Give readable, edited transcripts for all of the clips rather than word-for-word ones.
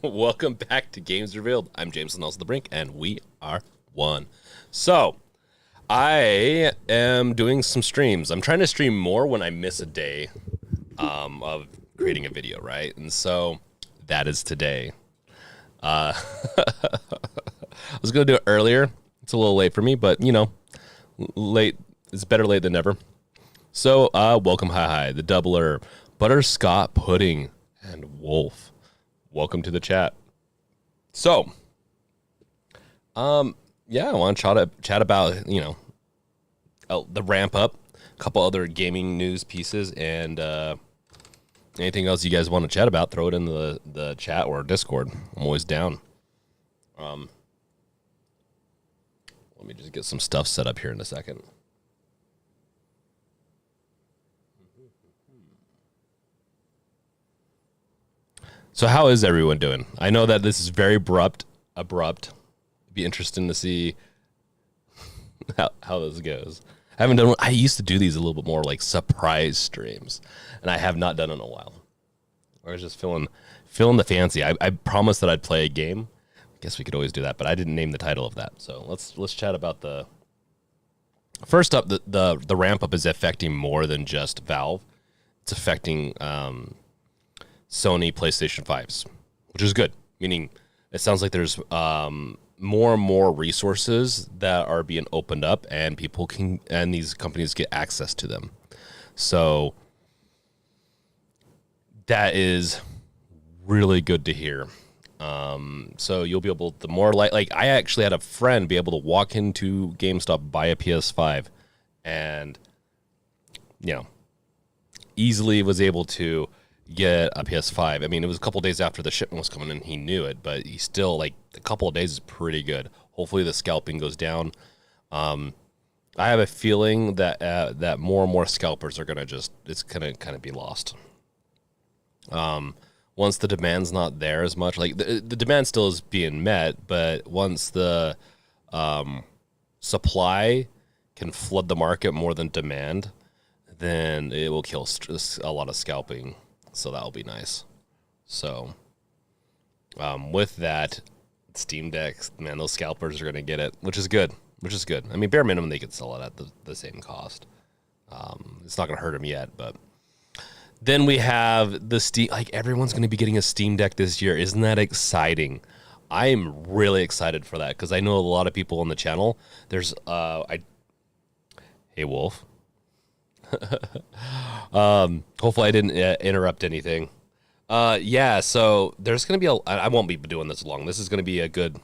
Welcome back to Games Revealed. I'm James Nelson the Brink, and we are one. So, I am doing some streams. I'm trying to stream more when I miss a day of creating a video, right? And so that is today. I was going to do it earlier. It's a little late for me, but late is better late than never. So, welcome, hi, the doubler, Butterscotch Pudding, and Wolf. Welcome to the chat. So, yeah, I want to chat about, the ramp up, a couple other gaming news pieces, and anything else you guys want to chat about, throw it in the chat or Discord. I'm always down. Let me just get some stuff set up here in a second. So how is everyone doing? I know that this is very abrupt. It'd be interesting to see how this goes. I haven't done. I used to do these a little bit more like surprise streams, and I have not done it in a while. I was just feeling the fancy. I promised that I'd play a game. I guess we could always do that, but I didn't name the title of that. So let's chat about the. First up, the ramp up is affecting more than just Valve. It's affecting Sony PlayStation 5s, which is good. Meaning, it sounds like there's more and more resources that are being opened up, and these companies get access to them. So that is really good to hear. So you'll be able to more like I actually had a friend be able to walk into GameStop, buy a PS5, and easily was able to get a PS5. I mean, it was a couple days after the shipment was coming in. He knew it, but he still, like, a couple of days is pretty good. Hopefully the scalping goes down. I have a feeling that more and more scalpers are going to it's going to kind of be lost. Once the demand's not there as much, like the demand still is being met, but once the supply can flood the market more than demand, then it will kill a lot of scalping. So that'll be nice. So, with that, Steam Deck, man, those scalpers are going to get it, which is good. I mean, bare minimum, they could sell it at the same cost. It's not going to hurt them yet, but then we have the Steam, like everyone's going to be getting a Steam Deck this year. Isn't that exciting? I am really excited for that because I know a lot of people on the channel. There's, hey, Wolf. Hopefully I didn't interrupt anything. Yeah, so there's going to be I won't be doing this long. This is going to be a good.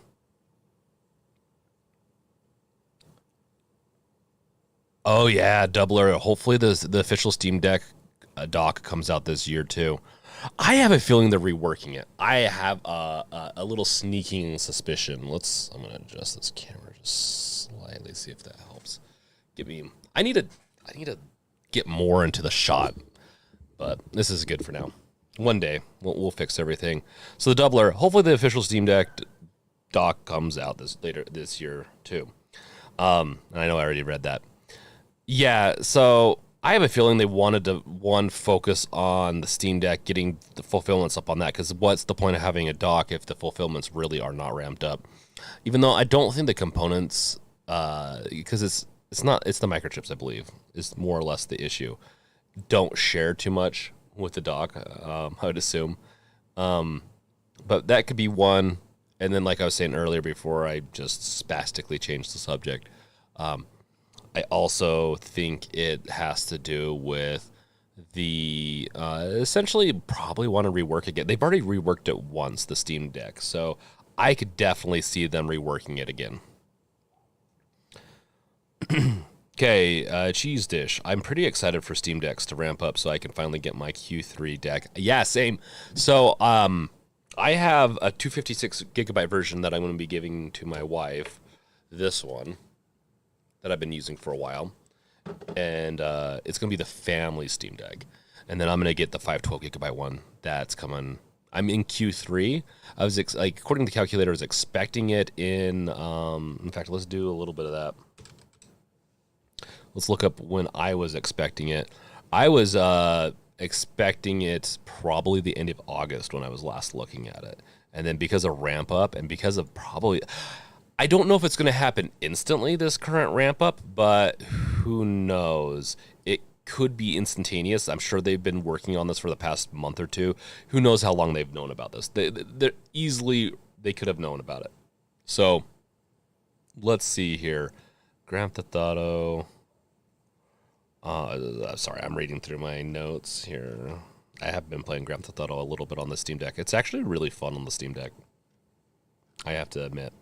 Oh yeah, doubler. Hopefully the official Steam Deck dock comes out this year too. I have a feeling they're reworking it. I have a little sneaking suspicion. I'm going to adjust this camera just slightly, see if that helps. I need to get more into the shot, but this is good for now. One day we'll fix everything. So the doubler, hopefully the official Steam Deck dock comes out later this year too. And I know I already read that. Yeah, so I have a feeling they wanted to focus on the Steam Deck, getting the fulfillments up on that, because what's the point of having a dock if the fulfillments really are not ramped up? Even though I don't think the components, because it's the microchips, I believe, is more or less the issue. Don't share too much with the dock, I would assume. But that could be one. And then, like I was saying earlier before I just spastically changed the subject, I also think it has to do with the essentially probably want to rework again. They've already reworked it once, the Steam Deck. So I could definitely see them reworking it again. Okay, cheese dish. I'm pretty excited for Steam Decks to ramp up so I can finally get my Q3 deck. Yeah, same. So, I have a 256 gigabyte version that I'm going to be giving to my wife. This one that I've been using for a while, and it's going to be the family Steam Deck. And then I'm going to get the 512 gigabyte one that's coming. I'm in Q3. I was according to the calculator, I was expecting it in fact, let's do a little bit of that. Let's look up when I was expecting it. I was expecting it probably the end of August when I was last looking at it. And then because of ramp up and because of probably, I don't know if it's going to happen instantly, this current ramp up, but who knows? It could be instantaneous. I'm sure they've been working on this for the past month or two. Who knows how long they've known about this? They're easily, they could have known about it. So let's see here. Grand Theft Auto. Sorry, I'm reading through my notes here. I have been playing Grand Theft Auto a little bit on the Steam Deck. It's actually really fun on the Steam Deck, I have to admit.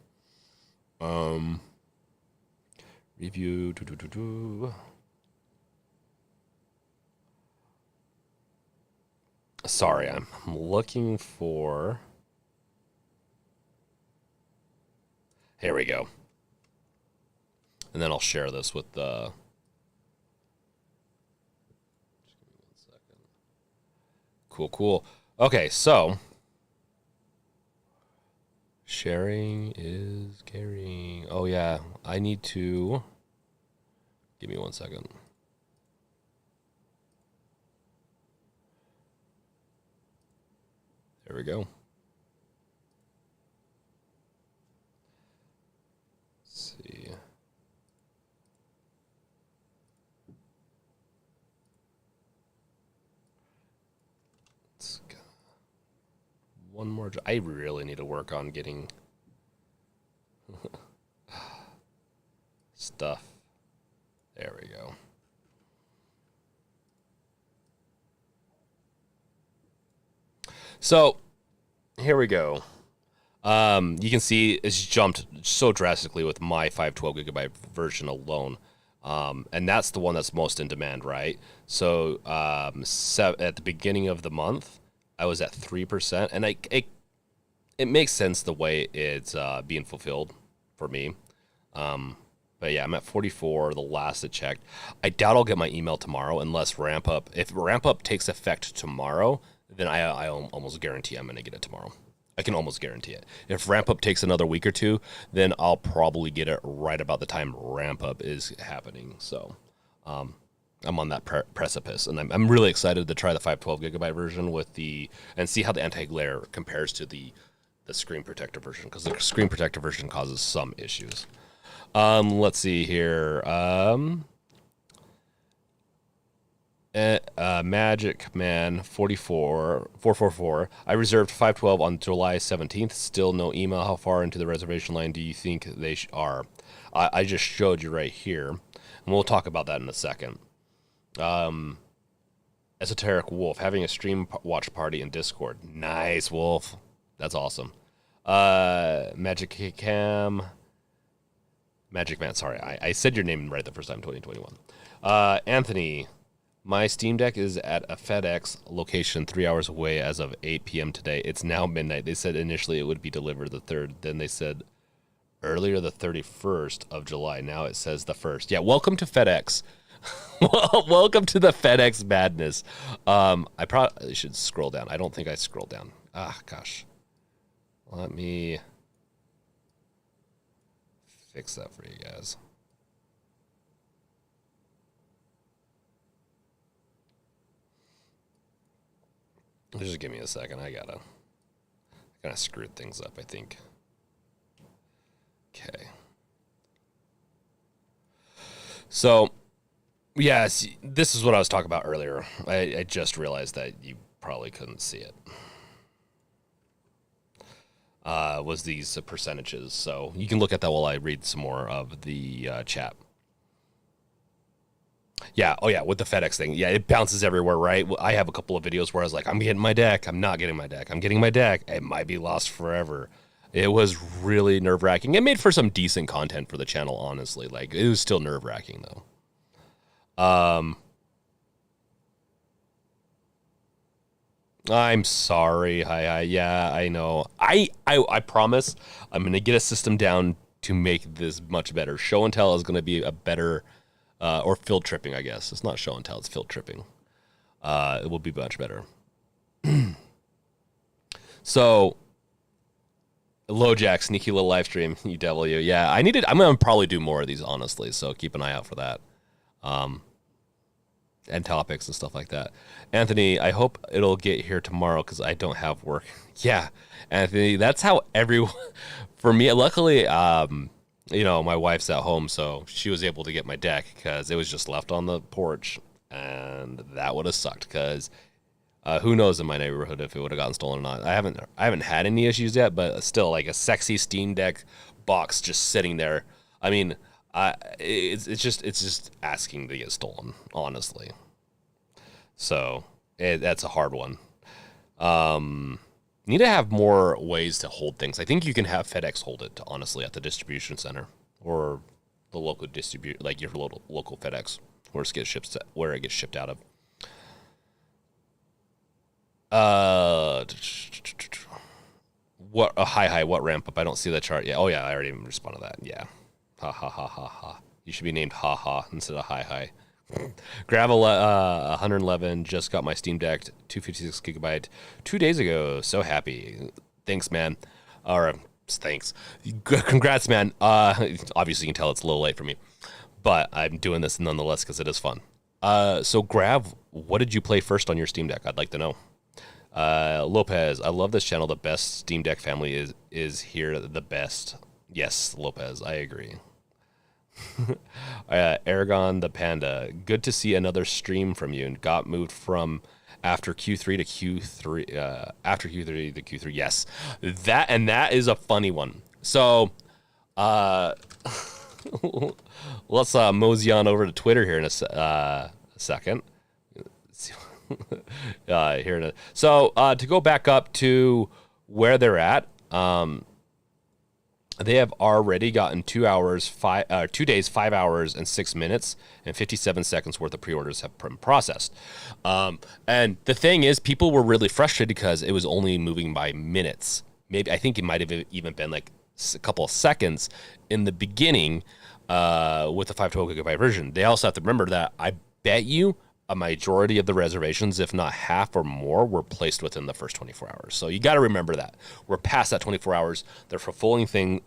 Review. Sorry, I'm looking for. Here we go. And then I'll share this with the. Just give me 1 second. Cool. Okay, so sharing is caring. Oh yeah, I need to. Give me 1 second. There we go. Let's see. Let's go. One more. I really need to work on getting stuff. There we go. So here we go. You can see it's jumped so drastically with my 512 gigabyte version alone. And that's the one that's most in demand, right? So at the beginning of the month, I was at 3%, and it makes sense the way it's being fulfilled for me. But yeah, I'm at 44, the last I checked. I doubt I'll get my email tomorrow unless ramp up. If ramp up takes effect tomorrow, then I almost guarantee I'm going to get it tomorrow. I can almost guarantee it. If ramp up takes another week or two, then I'll probably get it right about the time ramp up is happening. So I'm on that precipice, and I'm really excited to try the 512 gigabyte version and see how the anti-glare compares to the screen protector version, because the screen protector version causes some issues. Let's see here. Magic Man 444. I reserved 512 on July 17th. Still no email. How far into the reservation line do you think they are? I just showed you right here, and we'll talk about that in a second. Esoteric Wolf having a stream watch party in Discord. Nice, Wolf. That's awesome. Magic Man. Sorry, I said your name right the first time. 2021. Anthony. My Steam Deck is at a FedEx location 3 hours away as of 8 p.m. today. It's now midnight. They said initially it would be delivered the 3rd. Then they said earlier the 31st of July. Now it says the 1st. Yeah, welcome to FedEx. Welcome to the FedEx madness. I probably should scroll down. I don't think I scrolled down. Gosh. Let me fix that for you guys. Just give me a second. I kind of screwed things up, I think. Okay. So, yes, this is what I was talking about earlier. I just realized that you probably couldn't see it. Was these percentages. So you can look at that while I read some more of the chat. Yeah, with the FedEx thing. Yeah, it bounces everywhere, right? I have a couple of videos where I was like, I'm getting my deck. I'm not getting my deck. I'm getting my deck. It might be lost forever. It was really nerve-wracking. It made for some decent content for the channel, honestly. Like, it was still nerve-wracking, though. I'm sorry. Hi. Yeah, I know. I promise I'm going to get a system down to make this much better. Show and tell is going to be a better... or field tripping, I guess. It's not show and tell, it's field tripping. It will be much better. So, LoJack, sneaky little live stream, UW. Yeah, I'm going to probably do more of these, honestly, so keep an eye out for that. and topics and stuff like that. Anthony, I hope it'll get here tomorrow because I don't have work. Yeah, Anthony, that's how everyone. For me, luckily, my wife's at home, so she was able to get my deck because it was just left on the porch, and that would have sucked because who knows in my neighborhood if it would have gotten stolen or not. I haven't had any issues yet, but still, like a sexy Steam Deck box just sitting there. I mean, it's just asking to get stolen, honestly. So that's a hard one. Need to have more ways to hold things. I think you can have FedEx hold it, honestly, at the distribution center or the local like your local FedEx, where it gets shipped out of. Hi, what ramp up? I don't see the chart yet. Oh yeah, I already responded to that. Yeah. Ha ha ha ha ha. You should be named Ha Ha instead of Hi. Gravel 111 just got my Steam Deck 256 gigabyte 2 days ago. So happy. Thanks, man. Or thanks. Congrats, man. Obviously you can tell it's a little late for me, but I'm doing this nonetheless because it is fun. So Grav, what did you play first on your Steam Deck? I'd like to know. Lopez, I love this channel. The best Steam Deck family is here. The best. Yes, Lopez, I agree. Aragon the Panda, good to see another stream from you. And got moved from after Q3 to Q3. After Q3 to Q3. Yes, that is a funny one. So, let's mosey on over to Twitter here in a second. So to go back up to where they're at, they have already gotten 2 days, 5 hours and 6 minutes and 57 seconds worth of pre-orders have been processed. And the thing is, people were really frustrated because it was only moving by minutes. Maybe I think it might have even been like a couple of seconds in the beginning with the 512 gigabyte version. They also have to remember that I bet you a majority of the reservations, if not half or more, were placed within the first 24 hours. So you got to remember that. We're past that 24 hours. They're fulfilling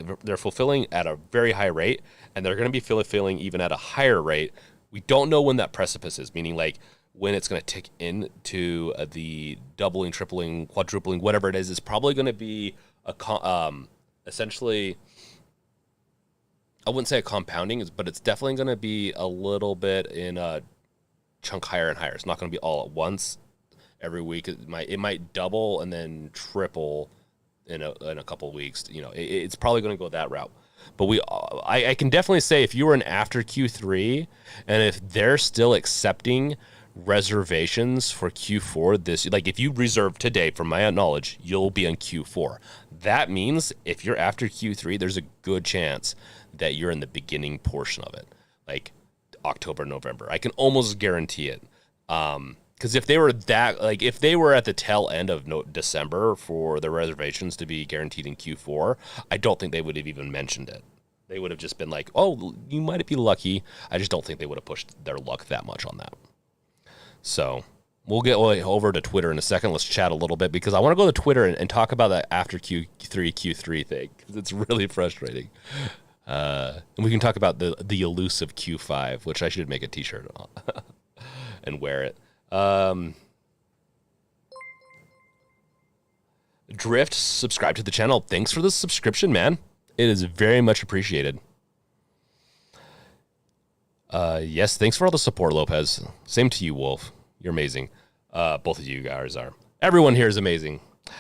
at a very high rate, and they're going to be fulfilling even at a higher rate. We don't know when that precipice is, meaning like when it's going to tick into the doubling, tripling, quadrupling, whatever it is. It's probably going to be essentially, I wouldn't say a compounding, but it's definitely going to be a little bit in a chunk higher and higher. It's not going to be all at once every week. It might double and then triple in a couple of weeks. It's probably going to go that route. But I can definitely say if you were in after Q3 and if they're still accepting reservations for Q4 like if you reserve today, from my knowledge, you'll be in Q4. That means if you're after Q3, there's a good chance that you're in the beginning portion of it. Like October, November. I can almost guarantee it. Because if they were if they were at the tail end of December for the reservations to be guaranteed in Q4, I don't think they would have even mentioned it. They would have just been like, oh, you might be lucky. I just don't think they would have pushed their luck that much on that. So we'll get over to Twitter in a second. Let's chat a little bit because I want to go to Twitter and talk about that after Q3 thing because it's really frustrating. And we can talk about the elusive Q5, which I should make a t-shirt on and wear it. Drift, subscribe to the channel. Thanks for the subscription, man. It is very much appreciated. Yes, thanks for all the support, Lopez. Same to you, Wolf. You're amazing. Both of you guys are. Everyone here is amazing.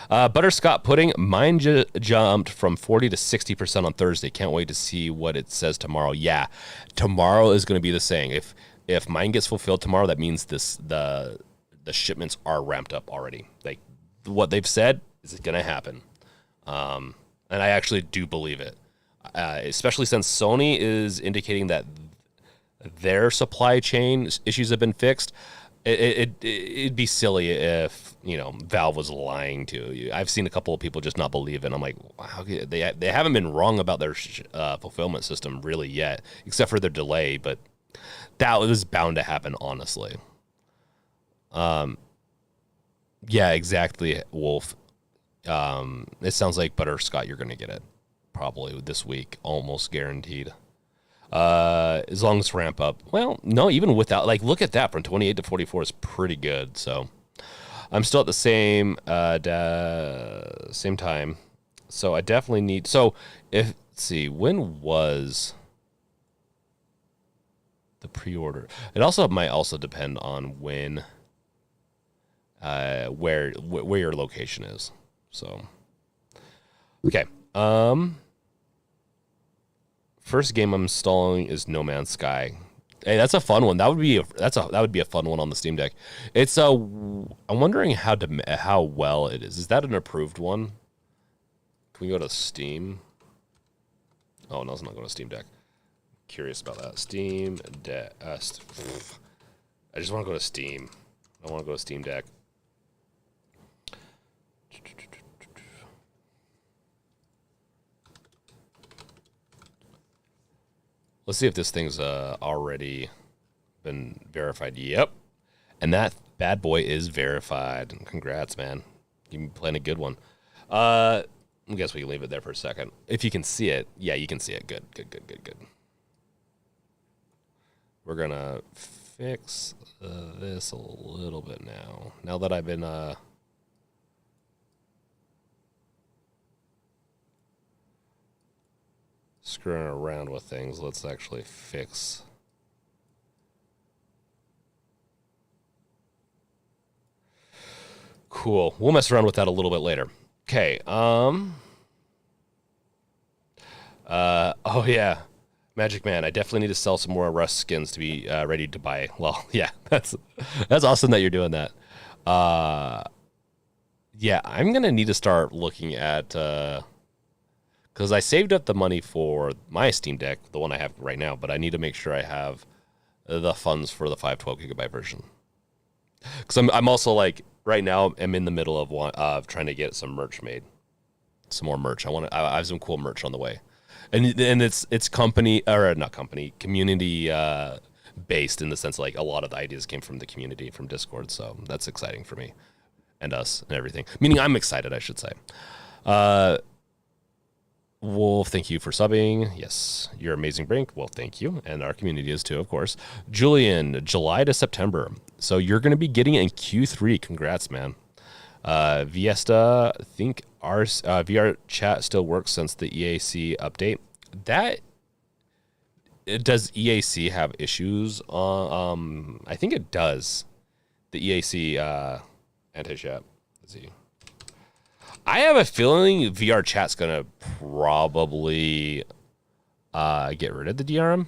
Butterscotch pudding, mine jumped from 40 to 60% on Thursday. Can't wait to see what it says tomorrow. Yeah, tomorrow is going to be the saying. If mine gets fulfilled tomorrow, that means the shipments are ramped up already. Like what they've said is going to happen, and I actually do believe it. Especially since Sony is indicating that their supply chain issues have been fixed. It'd be silly if Valve was lying to you. I've seen a couple of people just not believe it. I'm like, wow, they haven't been wrong about their fulfillment system really yet, except for their delay. But that was bound to happen, honestly. Yeah, exactly, Wolf. It sounds like Butterscotch. You're going to get it probably this week, almost guaranteed. As long as ramp up. Well, no, even without, like, look at that, from 28 to 44 is pretty good. So I'm still at the same time. So I definitely need. So if let's see, when was the pre-order? It also might also depend on when, where your location is. So okay. First game I'm installing is No Man's Sky. Hey, that's a fun one. That would be a fun one on the Steam Deck. It's I'm wondering how well it is. Is that an approved one? Can we go to Steam? Oh no, it's not going to Steam Deck. Curious about that. Steam Deck. I just want to go to Steam. I want to go to Steam Deck. Let's see if this thing's already been verified. Yep. And that bad boy is verified. Congrats, man. You've been playing a good one. I guess we can leave it there for a second. If you can see it. Yeah, you can see it. Good. We're going to fix this a little bit now. Now that I've been... screwing around with things, let's actually fix. Cool. We'll mess around with that a little bit later. Okay. Oh yeah, Magic Man. I definitely need to sell some more Rust skins to be ready to buy. Well, yeah, that's awesome that you're doing that. Yeah, I'm gonna need to start looking at. Because I saved up the money for my Steam Deck, the one I have right now, but I need to make sure I have the funds for the 512 gigabyte version. Because I'm also like right now I'm in the middle of trying to get some merch made, some more merch. I have some cool merch on the way, and it's community based in the sense like a lot of the ideas came from the community from Discord, so that's exciting for me and us and everything. Meaning I'm excited, I should say. Wolf, thank you for subbing. Yes, you're amazing, Brink. Well, thank you. And our community is too, of course. Julian, July to September. So you're going to be getting it in Q3. Congrats, man. Viesta, I think our VR chat still works since the EAC update. Does EAC have issues? I think it does. The EAC anti-chat. Let's see. I have a feeling VR chat's gonna probably get rid of the DRM.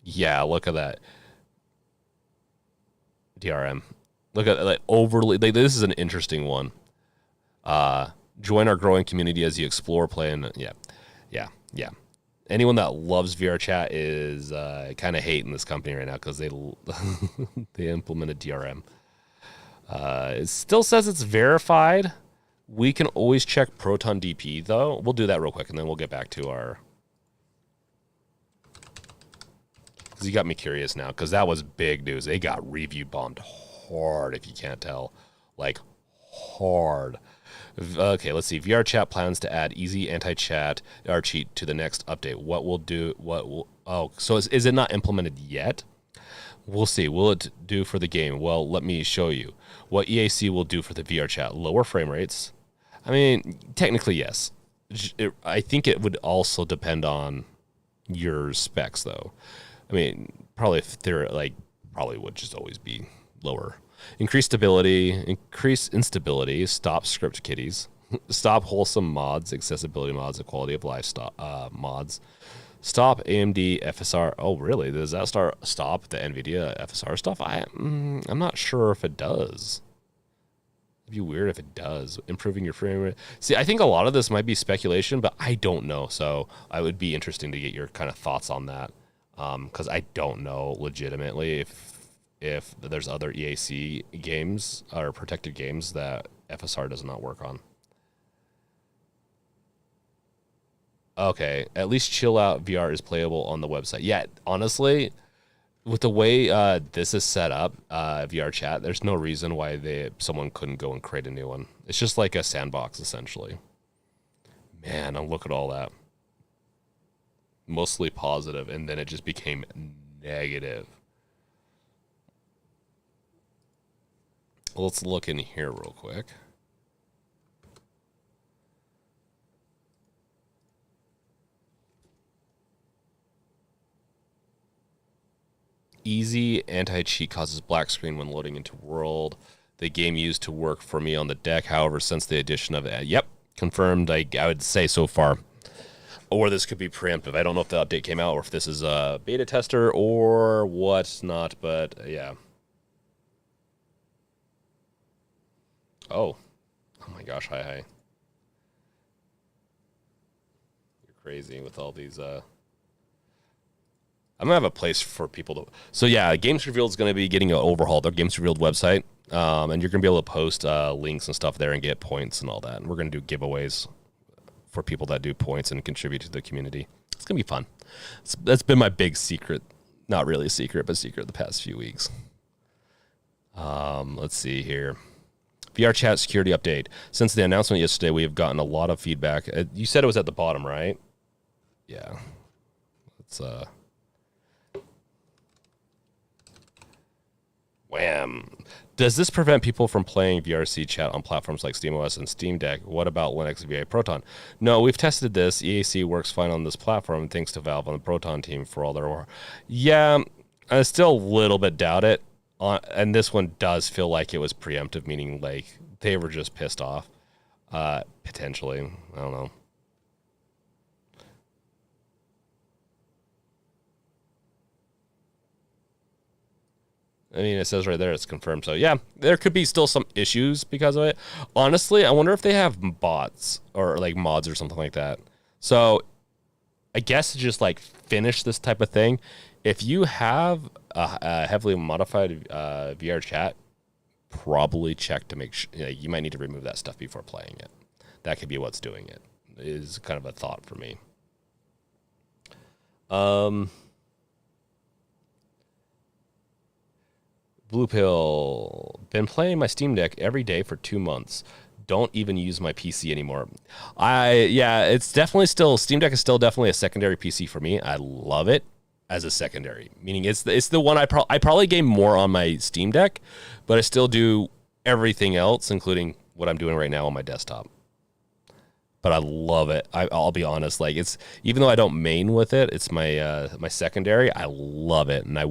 Yeah, look at that DRM. Look at like overly. This is an interesting one. Join our growing community as you explore, play, and yeah. Anyone that loves VR chat is kind of hating this company right now because they they implemented DRM. It still says it's verified. We can always check Proton DP, though. We'll do that real quick, and then we'll get back to our... Because you got me curious now, because that was big news. They got review bombed hard, if you can't tell. Like, hard. Okay, let's see. VR chat plans to add easy anti-chat R cheat to the next update. Oh, so is it not implemented yet? We'll see. Will it do for the game? Well, let me show you. What EAC will do for the VR chat. Lower frame rates. I mean, technically, yes. I think it would also depend on your specs, though. I mean, probably if they're like, probably would just always be lower. Increase stability, increase instability, stop script kiddies, stop wholesome mods, accessibility mods, and quality of life mods. Stop AMD FSR. Oh, really? Does that stop the NVIDIA FSR stuff? I'm not sure if it does. It'd be weird if it does. Improving your frame rate. See, I think a lot of this might be speculation, but I don't know. So it would be interesting to get your kind of thoughts on that. Because I don't know legitimately if there's other EAC games or protected games that FSR does not work on. Okay, at least Chill Out VR is playable on the website. Yeah, honestly, with the way this is set up, VR chat, there's no reason why someone couldn't go and create a new one. It's just like a sandbox, essentially. Man, look at all that. mostly positive, and then it just became negative. Let's look in here real quick. Easy anti-cheat causes black screen when loading into world. The game used to work for me on the deck. However, since the addition of yep, confirmed. I would say so far. Or this could be preemptive. I don't know if the update came out or if this is a beta tester or what's not, but yeah. Oh my gosh, hi. You're crazy with all these I'm gonna have a place for people to. So yeah, Games Revealed is gonna be getting an overhaul. Their Games Revealed website, and you're gonna be able to post links and stuff there and get points and all that. And we're gonna do giveaways for people that do points and contribute to the community. It's gonna be fun. That's been my big secret, not really a secret, but secret the past few weeks. Let's see here. VR chat security update. Since the announcement yesterday, we have gotten a lot of feedback. You said it was at the bottom, right? Yeah. Let's Wham. Does this prevent people from playing VRC chat on platforms like SteamOS and Steam Deck? What about Linux VA Proton? No, we've tested this. EAC works fine on this platform, thanks to Valve and the Proton team for all their work. Yeah, I still a little bit doubt it. And this one does feel like it was preemptive, meaning like they were just pissed off. Potentially. I don't know. I mean, it says right there it's confirmed. So, yeah, there could be still some issues because of it. Honestly, I wonder if they have bots or, like, mods or something like that. So, I guess to just, like, finish this type of thing, if you have a heavily modified VR chat, probably check to make sure. You might need to remove that stuff before playing it. That could be what's doing it, is kind of a thought for me. Blue Pill. Been playing my Steam Deck every day for 2 months. Don't even use my PC anymore. Yeah, it's definitely still, Steam Deck is still definitely a secondary PC for me. I love it as a secondary, meaning it's the one I probably game more on my Steam Deck, but I still do everything else, including what I'm doing right now on my desktop. But I love it. I'll be honest. Like, it's, even though I don't main with it, it's my my secondary. I love it, and I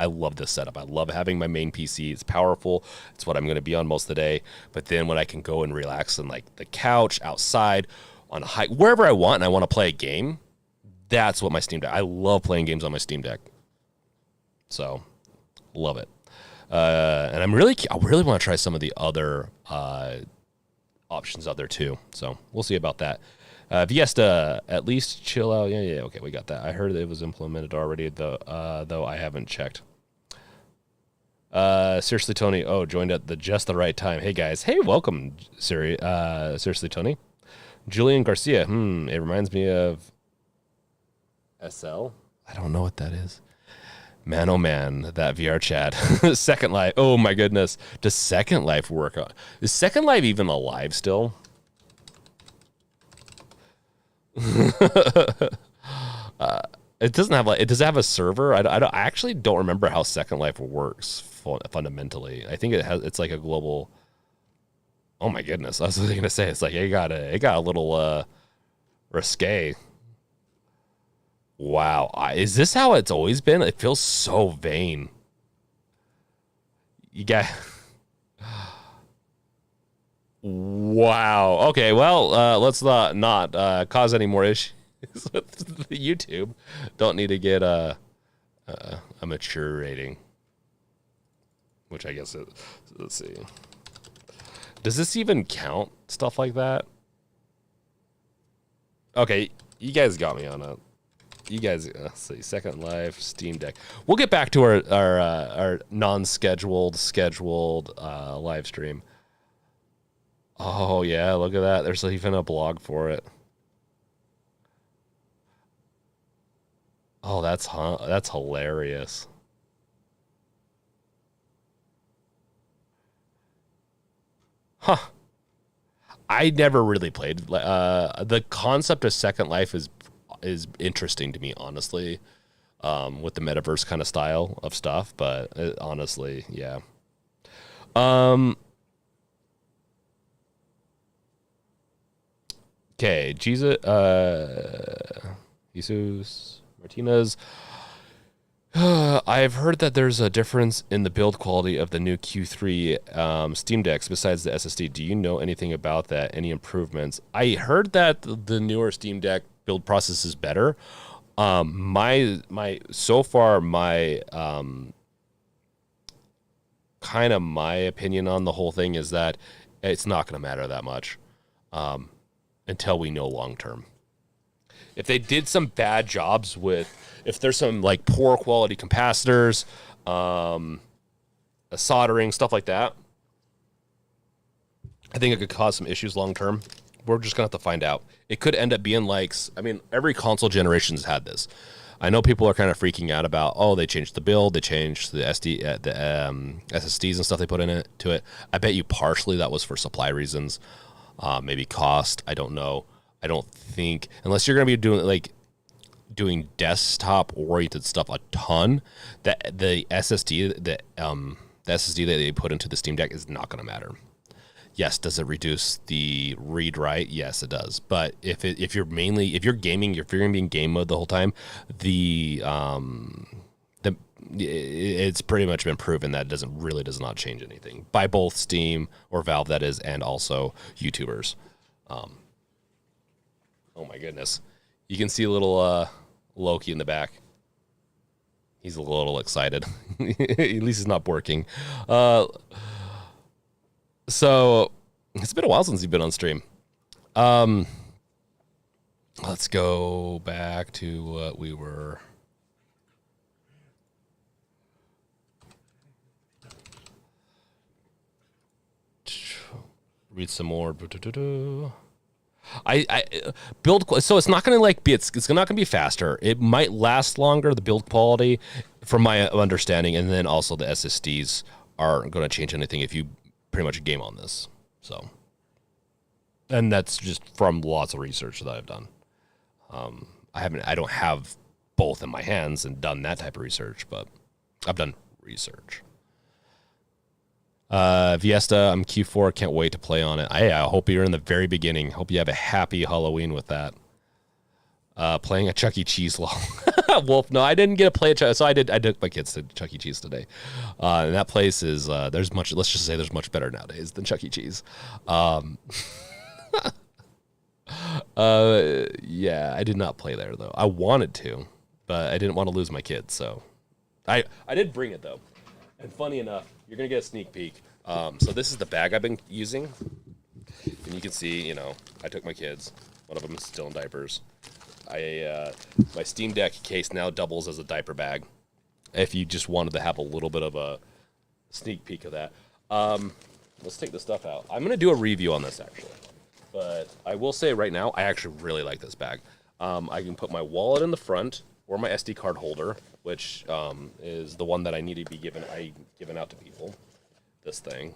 love this setup. I love having my main PC. It's powerful. It's what I'm going to be on most of the day. But then when I can go and relax on like the couch, outside, on a hike, wherever I want, and I want to play a game, that's what my Steam Deck. I love playing games on my Steam Deck. So, love it. And I really want to try some of the other options out there too, so we'll see about that. Viesta, at least chill out. Yeah, okay, we got that. I heard it was implemented already, though I haven't checked. Seriously, Tony. Oh, joined at just the right time. Hey guys, hey, welcome. Seriously, Tony. Julian Garcia. It reminds me of SL. I don't know what that is. Man, oh man, that VR chat. Second Life. Oh my goodness. Does Second Life work on? Is Second Life even alive still? It doesn't have it does have a server. I actually don't remember how Second Life works fundamentally. I think it's like a global. Oh my goodness. I was going to say, it's like it got a little risque. Wow. Is this how it's always been? It feels so vain. You got... Wow. Okay, well, let's not cause any more issues with YouTube. Don't need to get a mature rating. Which I guess let's see. Does this even count? Stuff like that? Okay, you guys got me on a... You guys, see, Second Life, Steam Deck. We'll get back to our non-scheduled, scheduled live stream. Oh yeah, look at that. There's even a blog for it. Oh, that's hilarious. Huh. I never really played. The concept of Second Life is is interesting to me, honestly, with the metaverse kind of style of stuff. But honestly, yeah. Um. Okay, Jesus Martinez. I've heard that there's a difference in the build quality of the new Q3 Steam Decks besides the SSD. Do you know anything about that? Any improvements? I heard that the newer Steam Deck build process is better. My so far my kind of my opinion on the whole thing is that it's not going to matter that much until we know long term. If they did some bad jobs with, if there's some like poor quality capacitors, soldering, stuff like that, I think it could cause some issues long term. We're just gonna have to find out. It could end up being like, I mean, every console generation's had this. I know people are kind of freaking out about, oh, they changed the build, they changed the SSDs and stuff they put in it to it. I bet you partially that was for supply reasons, maybe cost. I don't know. I don't think, unless you're going to be doing desktop oriented stuff a ton, that the SSD the SSD that they put into the Steam Deck is not going to matter. Yes, does it reduce the read write? Yes, it does. But if you're gaming, if you're going to be in game mode the whole time, it's pretty much been proven that does not change anything by both Steam or Valve, that is, and also YouTubers. Oh my goodness. You can see a little Loki in the back. He's a little excited. At least he's not working. So it's been a while since you've been on stream. Let's go back to what we were. Read some more. I build, so it's not going to like be, it's not going to be faster. It might last longer, the build quality, from my understanding, and then also the SSDs aren't going to change anything if you pretty much game on this. So, and that's just from lots of research that I've done. I don't have both in my hands and done that type of research, but I've done research. Viesta, I'm Q4. Can't wait to play on it. I hope you're in the very beginning. Hope you have a happy Halloween with that. Playing a Chuck E. Cheese law. Wolf, no, I didn't get to play a Chuck. So I took my kids to Chuck E. Cheese today. And that place is, let's just say there's much better nowadays than Chuck E. Cheese. Yeah, I did not play there though. I wanted to, but I didn't want to lose my kids. So I did bring it though. And funny enough, you're going to get a sneak peek. So this is the bag I've been using. And you can see, I took my kids. One of them is still in diapers. My Steam Deck case now doubles as a diaper bag. If you just wanted to have a little bit of a sneak peek of that. Let's take the stuff out. I'm going to do a review on this, actually. But I will say right now, I actually really like this bag. I can put my wallet in the front, or my SD card holder, which is the one that I need to be given out to people. This thing.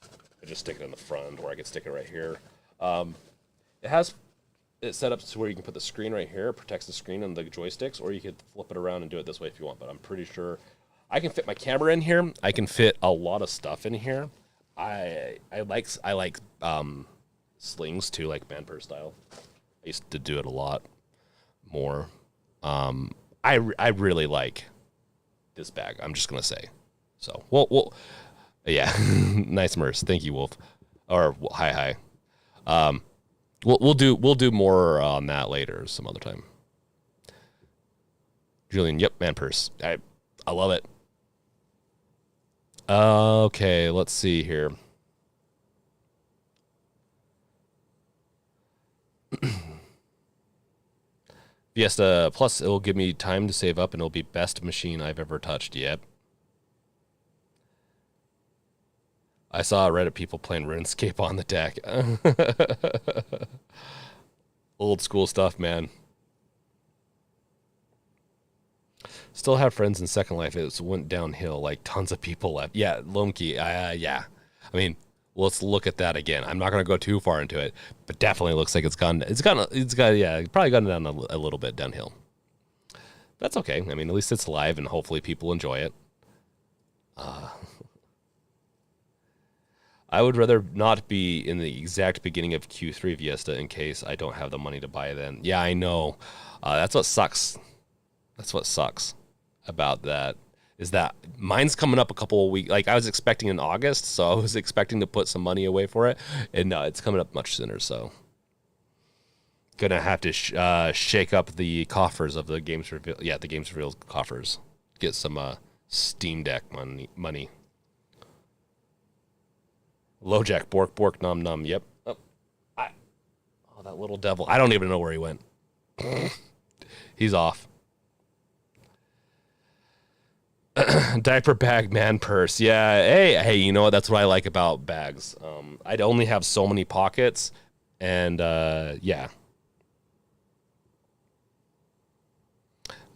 I just stick it in the front, or I could stick it right here. It has it set up to where you can put the screen right here. It protects the screen and the joysticks, or you could flip it around and do it this way if you want. But I'm pretty sure I can fit my camera in here. I can fit a lot of stuff in here. I like slings too, like man purse style. I used to do it a lot more. I really like this bag. I'm just gonna say. So yeah, nice merce. Thank you, Wolf. Or hi. We'll do more on that later some other time. Julian, yep, man purse. I love it. Okay, let's see here. Fiesta Plus, it will give me time to save up, and it'll be best machine I've ever touched. Yep. I saw Reddit people playing RuneScape on the deck. Old school stuff, man. Still have friends in Second Life. It went downhill, like tons of people left. Yeah, Lomke. Yeah. I mean, let's look at that again. I'm not going to go too far into it, but definitely looks like yeah, probably gone down a little bit downhill. That's okay. I mean, at least it's live, and hopefully people enjoy it. I would rather not be in the exact beginning of Q3 Fiesta in case I don't have the money to buy then. Yeah, I know. That's what sucks. That's what sucks about that. Is that mine's coming up a couple of weeks. Like I was expecting in August, so I was expecting to put some money away for it, and no, it's coming up much sooner. So gonna have to shake up the coffers of the games reveal. Yeah, the games reveal coffers. Get some Steam Deck money. LoJack, bork, bork, nom, nom. Yep. Oh, that little devil. I don't even know where he went. He's off. Diaper bag, man purse. Yeah. Hey, you know what? That's what I like about bags. I'd only have so many pockets, and yeah.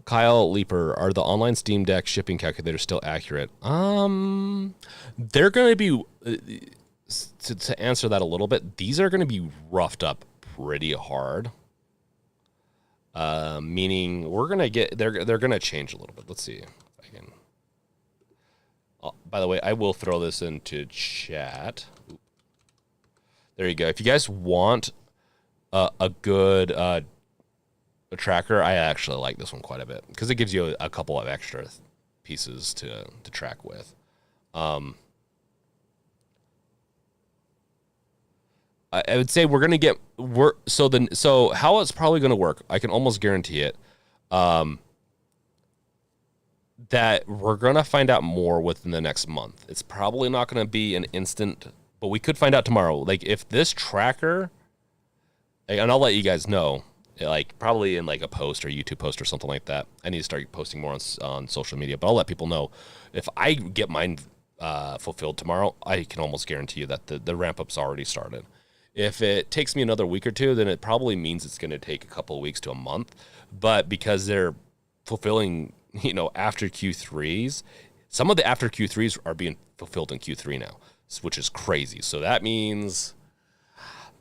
Kyle Leaper, are the online Steam Deck shipping calculators still accurate? They're going to be, to answer that a little bit, these are going to be roughed up pretty hard. Meaning we're going to get, they're going to change a little bit. Let's see if I can. Oh, by the way, I will throw this into chat. There you go. If you guys want a good a tracker, I actually like this one quite a bit because it gives you a couple of extra pieces to track with. I would say we're gonna get so how it's probably gonna work. I can almost guarantee it. That we're gonna find out more within the next month. It's probably not gonna be an instant, but we could find out tomorrow. Like if this tracker, and I'll let you guys know. Like probably in like a post or YouTube post or something like that. I need to start posting more on social media, but I'll let people know if I get mine fulfilled tomorrow. I can almost guarantee you that the ramp up's already started. If it takes me another week or two, then it probably means it's going to take a couple of weeks to a month. But because they're fulfilling, after Q3s, some of the after Q3s are being fulfilled in Q3 now, which is crazy. So that means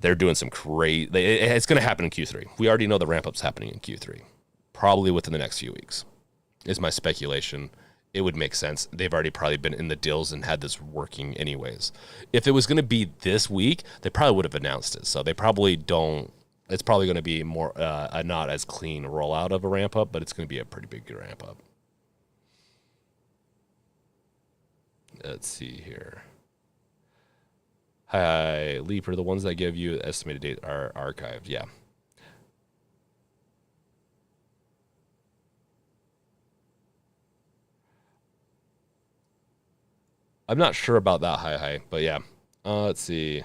they're doing some crazy. It's going to happen in Q3. We already know the ramp up's happening in Q3, probably within the next few weeks. Is my speculation. It would make sense. They've already probably been in the deals and had this working anyways. If it was going to be this week, they probably would have announced it. So they probably don't. It's probably going to be more a not as clean rollout of a ramp up, but it's going to be a pretty big ramp up. Let's see here. Hi, Leaper. The ones that give you estimated date are archived. Yeah. I'm not sure about that hi, but yeah. Let's see.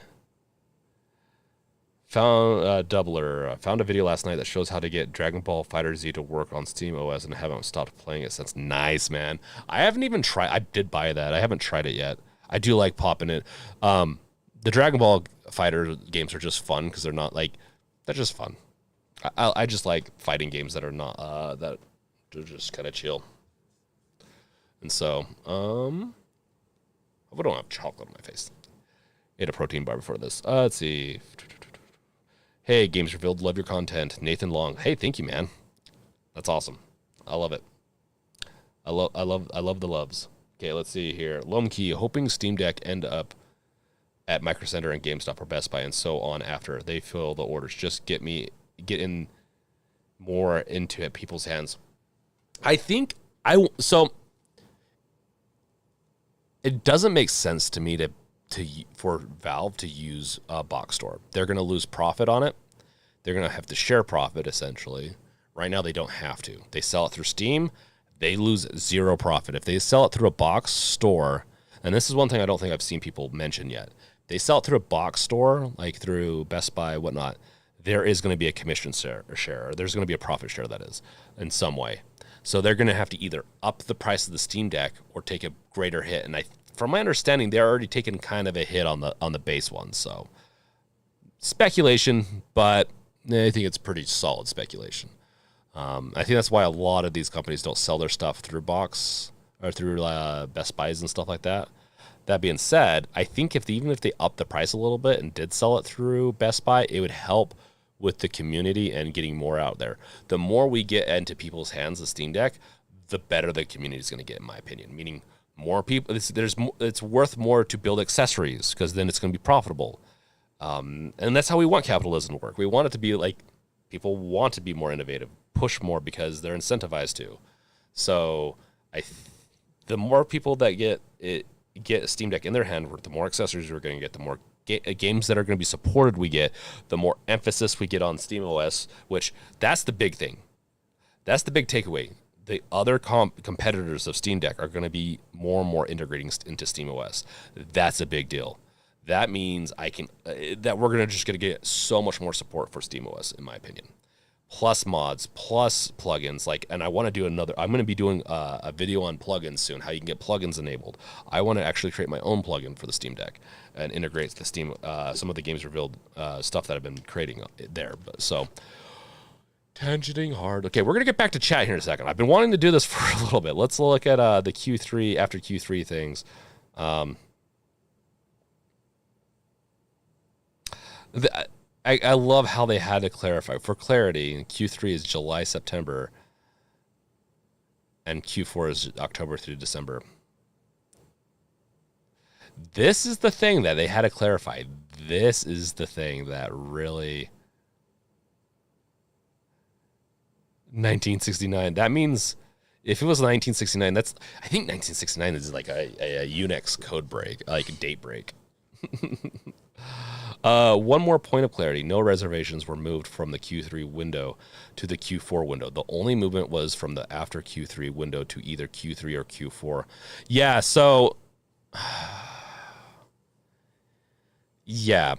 Found Doubler. Found a video last night that shows how to get Dragon Ball Fighter Z to work on Steam OS and haven't stopped playing it since. Nice, man. I haven't even tried. I did buy that. I haven't tried it yet. I do like popping it. The Dragon Ball Fighter games are just fun because they're just fun. I just like fighting games that are not that they're just kind of chill. And so, I don't have chocolate on my face. Ate a protein bar before this. Let's see. Hey, Games Revealed, love your content. Nathan Long. Hey, thank you, man. That's awesome. I love it. I love the loves. Okay, let's see here. Lomkey, hoping Steam Deck end up at Micro Center and GameStop or Best Buy and so on after they fill the orders. Just get in more into it, people's hands. I think it doesn't make sense to me for Valve to use a box store. They're going to lose profit on it. They're going to have to share profit, essentially. Right now, they don't have to. They sell it through Steam. They lose zero profit. If they sell it through a box store, and this is one thing I don't think I've seen people mention yet. They sell it through a box store, like through Best Buy, whatnot. There is going to be a commission share. There's going to be a profit share, that is, in some way. So they're going to have to either up the price of the Steam Deck or take a greater hit. And from my understanding, they're already taking kind of a hit on the base one. So speculation, but I think it's pretty solid speculation. I think that's why a lot of these companies don't sell their stuff through box or through Best Buys and stuff like that, That being said, I think even if they upped the price a little bit and did sell it through Best Buy, it would help with the community and getting more out there. The more we get into people's hands the Steam Deck, the better the community is going to get, in my opinion. Meaning more people, it's worth more to build accessories because then it's going to be profitable. And that's how we want capitalism to work. We want it to be like people want to be more innovative, push more because they're incentivized to. So the more people that get a Steam Deck in their hand, the more accessories we're going to get, the more games that are going to be supported we get, the more emphasis we get on SteamOS, which that's the big thing. That's the big takeaway. The other competitors of Steam Deck are going to be more and more integrating into SteamOS. That's a big deal. That means that we're going to get so much more support for SteamOS, in my opinion. Plus mods, plus plugins. And I want to do I'm going to be doing a video on plugins soon, how you can get plugins enabled. I want to actually create my own plugin for the Steam Deck and integrate the Steam, some of the games revealed stuff that I've been creating there. So, tangenting hard. Okay, we're going to get back to chat here in a second. I've been wanting to do this for a little bit. Let's look at the Q3, after Q3 things. I love how they had to clarify. For clarity, Q3 is July, September, and Q4 is October through December. This is the thing that they had to clarify. This is the thing that really... 1969. That means if it was 1969, I think 1969 is like a Unix code break, like a date break. One more point of clarity. No reservations were moved from the Q3 window to the Q4 window. The only movement was from the after Q3 window to either Q3 or Q4. Yeah, so... yeah.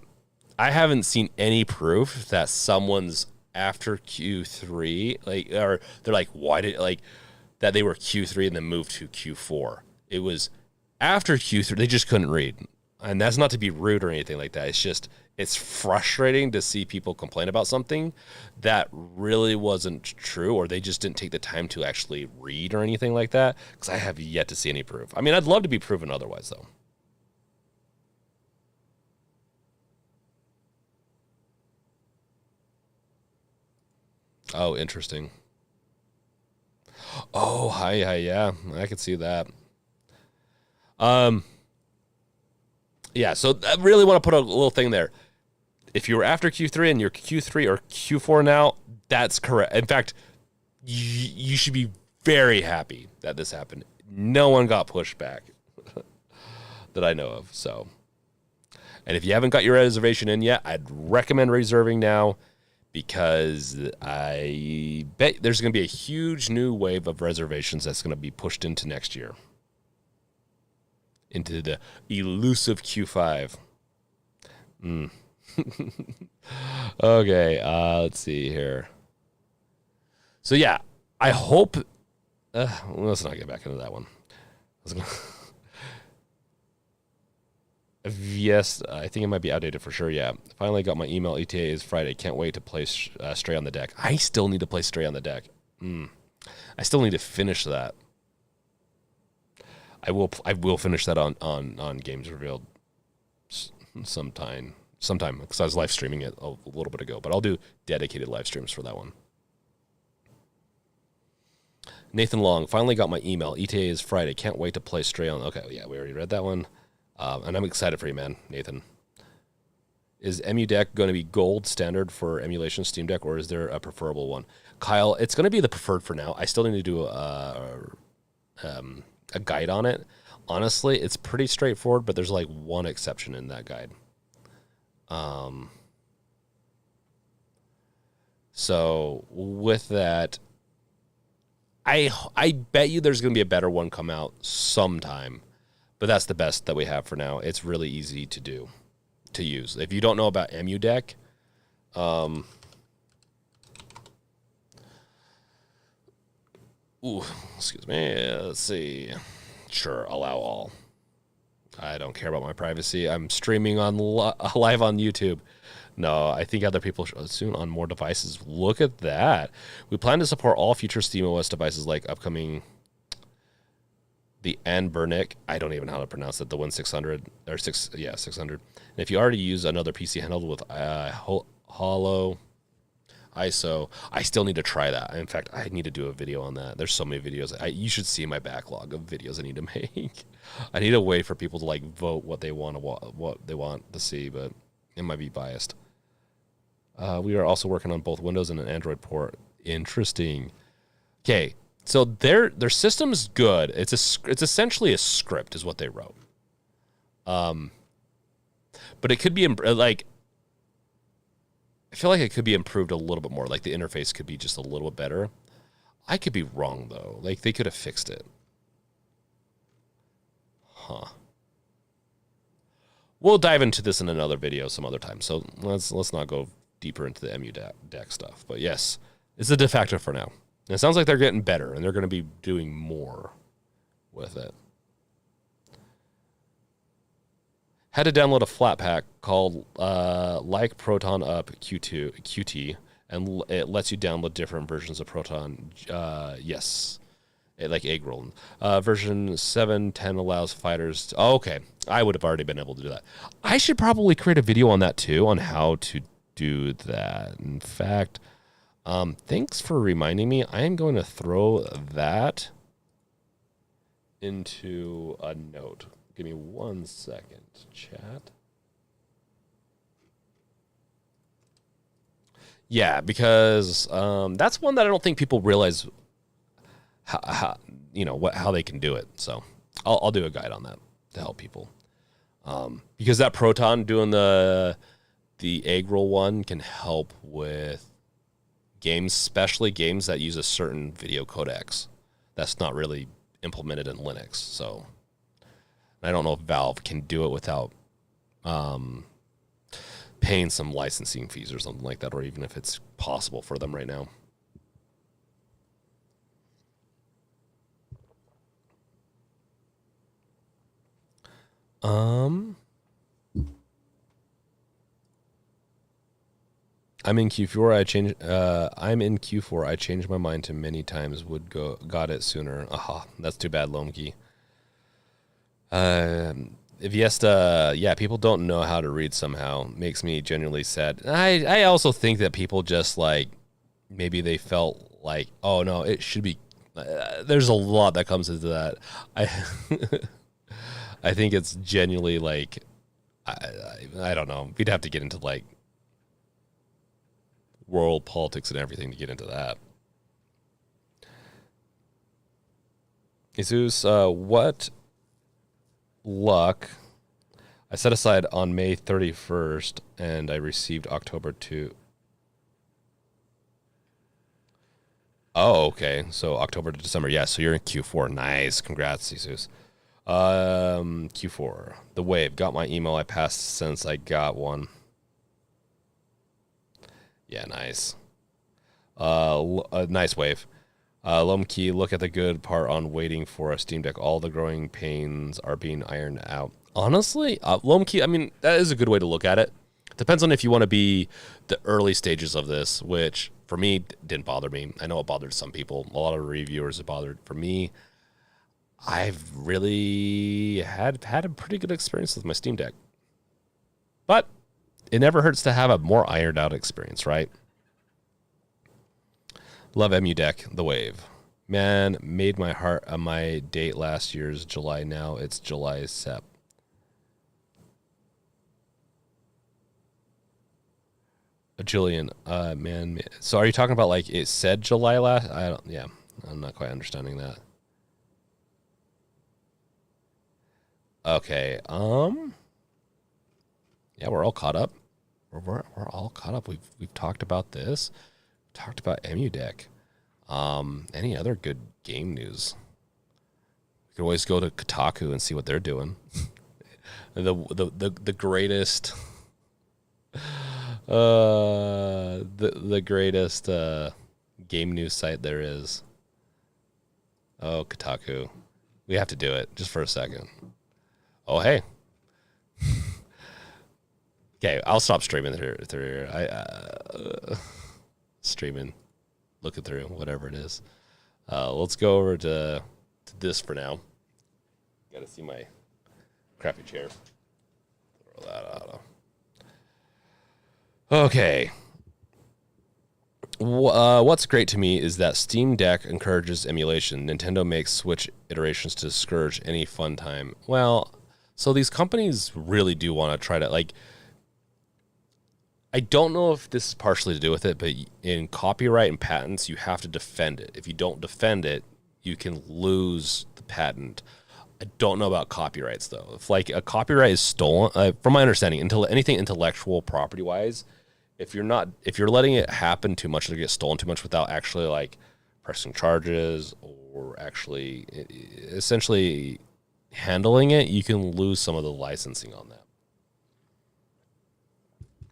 I haven't seen any proof that someone's after Q3, or they're like, why did, that they were Q3 and then moved to Q4. It was after Q3. They just couldn't read. And that's not to be rude or anything like that. It's just, it's frustrating to see people complain about something that really wasn't true, or they just didn't take the time to actually read or anything like that, because I have yet to see any proof. I mean, I'd love to be proven otherwise, though. Oh, interesting. Oh, hi, yeah, I could see that. Yeah, so I really want to put a little thing there. If you were after Q3 and you're Q3 or Q4 now, that's correct. In fact, you should be very happy that this happened. No one got pushed back that I know of. So, and if you haven't got your reservation in yet, I'd recommend reserving now, because I bet there's going to be a huge new wave of reservations that's going to be pushed into next year. Into the elusive Q5. Okay, let's see here. So yeah, I hope... let's not get back into that one. Yes, I think it might be outdated for sure, yeah. Finally got my email. ETA is Friday. Can't wait to play Stray on the Deck. I still need to play Stray on the Deck. I still need to finish that. I will finish that on Games Revealed sometime, because I was live streaming it a little bit ago, but I'll do dedicated live streams for that one. Nathan Long, finally got my email. ETA is Friday. Can't wait to play Stray on... Okay, yeah, we already read that one. And I'm excited for you, man, Nathan. Is EmuDeck going to be gold standard for emulation Steam Deck, or is there a preferable one? Kyle, it's going to be the preferred for now. I still need to do a guide on it. Honestly, it's pretty straightforward, but there's like one exception in that guide. So with that, I bet you there's going to be a better one come out sometime, but that's the best that we have for now. It's really easy to use. If you don't know about EmuDeck, excuse me. Let's see. Sure, allow all. I don't care about my privacy. I'm streaming on live on YouTube. No, I think other people soon on more devices. Look at that. We plan to support all future SteamOS devices like upcoming the Anbernic. I don't even know how to pronounce it. The Win 600 or 600. And if you already use another PC handled with hollow ISO, I still need to try that. In fact, I need to do a video on that. There's so many videos. You should see my backlog of videos I need to make. I need a way for people to like vote what they want to see, but it might be biased. We are also working on both Windows and an Android port. Interesting. Okay, so their system's good. It's essentially a script, is what they wrote. But it could be like, I feel like it could be improved a little bit more. Like the interface could be just a little bit better. I could be wrong though. Like they could have fixed it. Huh. We'll dive into this in another video some other time. So let's not go deeper into the EmuDeck stuff. But yes, it's a de facto for now. And it sounds like they're getting better and they're going to be doing more with it. Had to download a flat pack called like Proton Up QT, and it lets you download different versions of Proton. Yes, like egg roll. Version 7.10 allows fighters. Okay, I would have already been able to do that. I should probably create a video on that too, on how to do that. In fact, thanks for reminding me. I am going to throw that into a note. Give me 1 second, chat. Yeah, because that's one that I don't think people realize how they can do it. So I'll do a guide on that to help people. Because that Proton doing the egg roll one can help with games, especially games that use a certain video codecs that's not really implemented in Linux. So I don't know if Valve can do it without paying some licensing fees or something like that, or even if it's possible for them right now. I'm in Q4. I'm in Q4. I changed my mind to many times. Got it sooner. Aha, that's too bad, Lomkey. Viesta, yeah, people don't know how to read somehow. Makes me genuinely sad. I also think that people just like, maybe they felt like, oh no, it should be. There's a lot that comes into that. I think it's genuinely like, I don't know. We'd have to get into like world politics and everything to get into that. Jesus, what luck? I set aside on May 31st and I received October 2. Oh, okay. So October to December. Yeah, so you're in Q4. Nice. Congrats, Jesus. Q4. The Wave. Got my email. I passed since I got one. Yeah, nice. Nice, Wave. Lomkey, look at the good part on waiting for a Steam Deck. All the growing pains are being ironed out. Honestly, Lomkey, I mean, that is a good way to look at it. Depends on if you want to be the early stages of this, which for me didn't bother me. I know it bothered some people. A lot of reviewers it bothered. For me, I've really had a pretty good experience with my Steam Deck. But it never hurts to have a more ironed out experience, right? Love EmuDeck, The Wave. Man, made my heart my date last year's July. Now it's July Sep. Julian, man. So are you talking about like it said July last? Yeah, I'm not quite understanding that. Okay. Yeah, we're all caught up. We're all caught up. We've talked about this. Talked about EmuDeck. Any other good game news? We could always go to Kotaku and see what they're doing. the greatest the greatest game news site there is. Oh, Kotaku. We have to do it just for a second. Oh, hey. Okay, I'll stop streaming through here. Streaming, looking through whatever it is. Let's go over to this for now. Gotta see my crappy chair. Throw that out. Okay. What's great to me is that Steam Deck encourages emulation. Nintendo makes Switch iterations to discourage any fun time. Well, so these companies really do want to try to, like, I don't know if this is partially to do with it, but in copyright and patents, you have to defend it. If you don't defend it, you can lose the patent. I don't know about copyrights, though. If, like, a copyright is stolen, from my understanding, until anything intellectual property-wise, if you're letting it happen too much or get stolen too much without actually, like, pressing charges or actually essentially handling it, you can lose some of the licensing on that.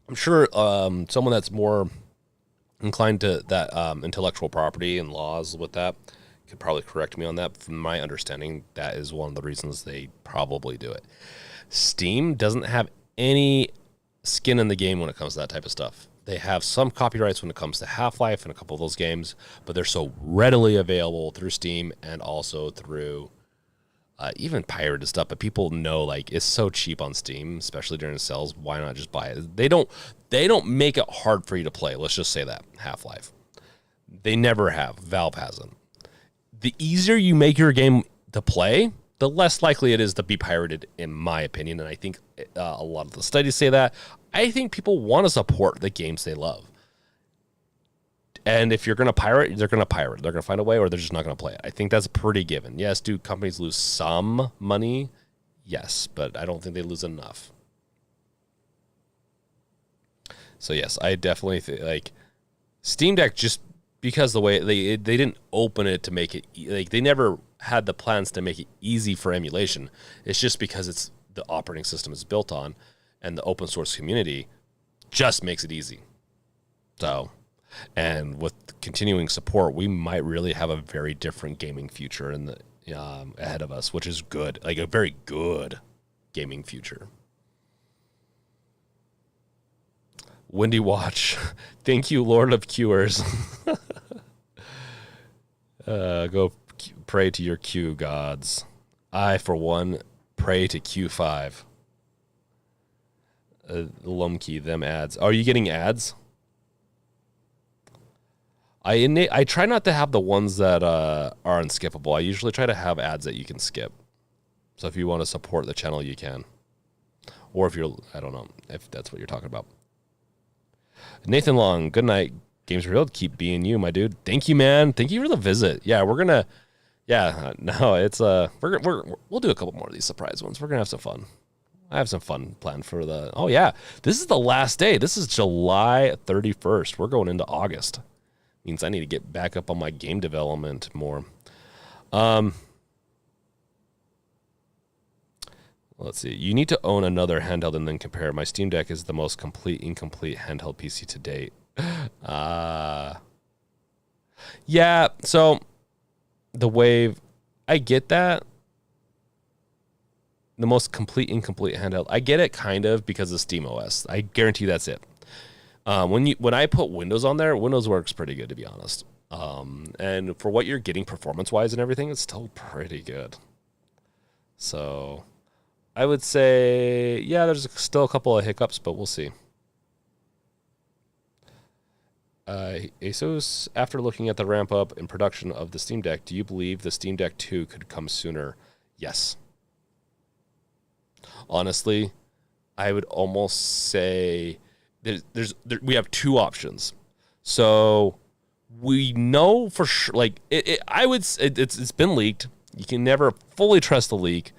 I'm sure someone that's more inclined to that intellectual property and laws with that could probably correct me on that. From my understanding, that is one of the reasons they probably do it. Steam doesn't have any skin in the game when it comes to that type of stuff. They have some copyrights when it comes to Half-Life and a couple of those games, but they're so readily available through Steam and also through even pirated stuff. But people know, like, it's so cheap on Steam, especially during sales. Why not just buy it? They don't make it hard for you to play. Let's just say that. Half-Life. They never have. Valve hasn't. The easier you make your game to play, the less likely it is to be pirated, in my opinion. And I think a lot of the studies say that. I think people want to support the games they love. And if you're going to pirate, they're going to pirate. They're going to find a way, or they're just not going to play it. I think that's pretty given. Yes, do companies lose some money? Yes, but I don't think they lose enough. So yes, I definitely think, like, Steam Deck, just because the way they didn't open it to make it, like, they never had the plans to make it easy for emulation. It's just because it's the operating system is built on, and the open source community just makes it easy. So, and with continuing support, we might really have a very different gaming future in the ahead of us, which is good, like a very good gaming future. Windy Watch, thank you, Lord of Cures. Go pray to your Q gods. I, for one, pray to Q5. Lumkey, them ads. Are you getting ads? I try not to have the ones that are unskippable. I usually try to have ads that you can skip. So if you want to support the channel, you can. Or if you're, I don't know if that's what you're talking about. Nathan Long, good night. Games Revealed, keep being you, my dude. Thank you, man. Thank you for the visit. Yeah, we're gonna. Yeah, no, it's we'll do a couple more of these surprise ones. We're gonna have some fun. I have some fun planned for the. Oh yeah, this is the last day. This is July 31st. We're going into August. Means I need to get back up on my game development more. Let's see. You need to own another handheld and then compare. My Steam Deck is the most incomplete handheld PC to date. Yeah, so the Wave, I get that. The most incomplete handheld. I get it kind of because of SteamOS. I guarantee that's it. When I put Windows on there, Windows works pretty good, to be honest. And for what you're getting performance-wise and everything, it's still pretty good. So I would say, yeah, there's still a couple of hiccups, but we'll see. ASUS, after looking at the ramp up in production of the Steam Deck, do you believe the Steam Deck 2 could come sooner? Yes. Honestly, I would almost say we have two options. So we know for sure, like it's been leaked. You can never fully trust the leak,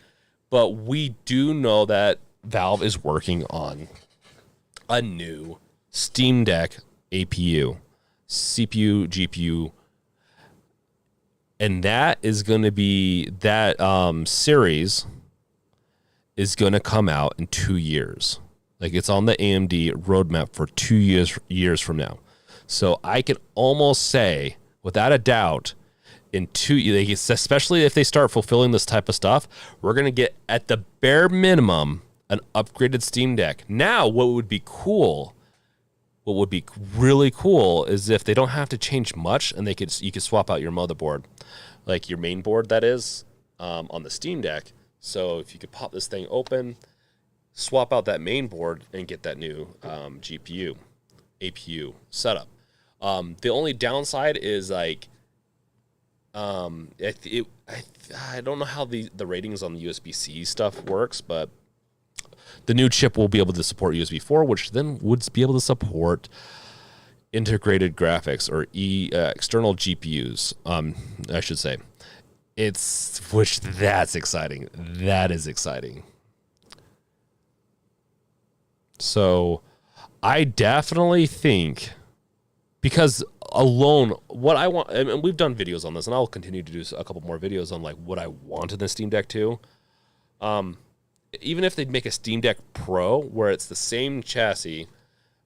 but we do know that Valve is working on a new Steam Deck APU, CPU, GPU, and that is going to be that series is going to come out in 2 years. Like, it's on the AMD roadmap for 2 years from now. So I can almost say, without a doubt, in 2 years, especially if they start fulfilling this type of stuff, we're going to get, at the bare minimum, an upgraded Steam Deck. Now, what would be really cool is if they don't have to change much, and you could swap out your motherboard, like your main board, that is, on the Steam Deck, So if you could pop this thing open, swap out that main board, and get that new GPU, APU setup. The only downside is like, I don't know how the ratings on the USB-C stuff works, but the new chip will be able to support USB 4, which then would be able to support integrated graphics or external GPUs. I should say, that's exciting. That is exciting. So I definitely think, because alone, what I want, and we've done videos on this, and I'll continue to do a couple more videos on like what I want in the Steam Deck 2. Even if they'd make a Steam Deck Pro where it's the same chassis,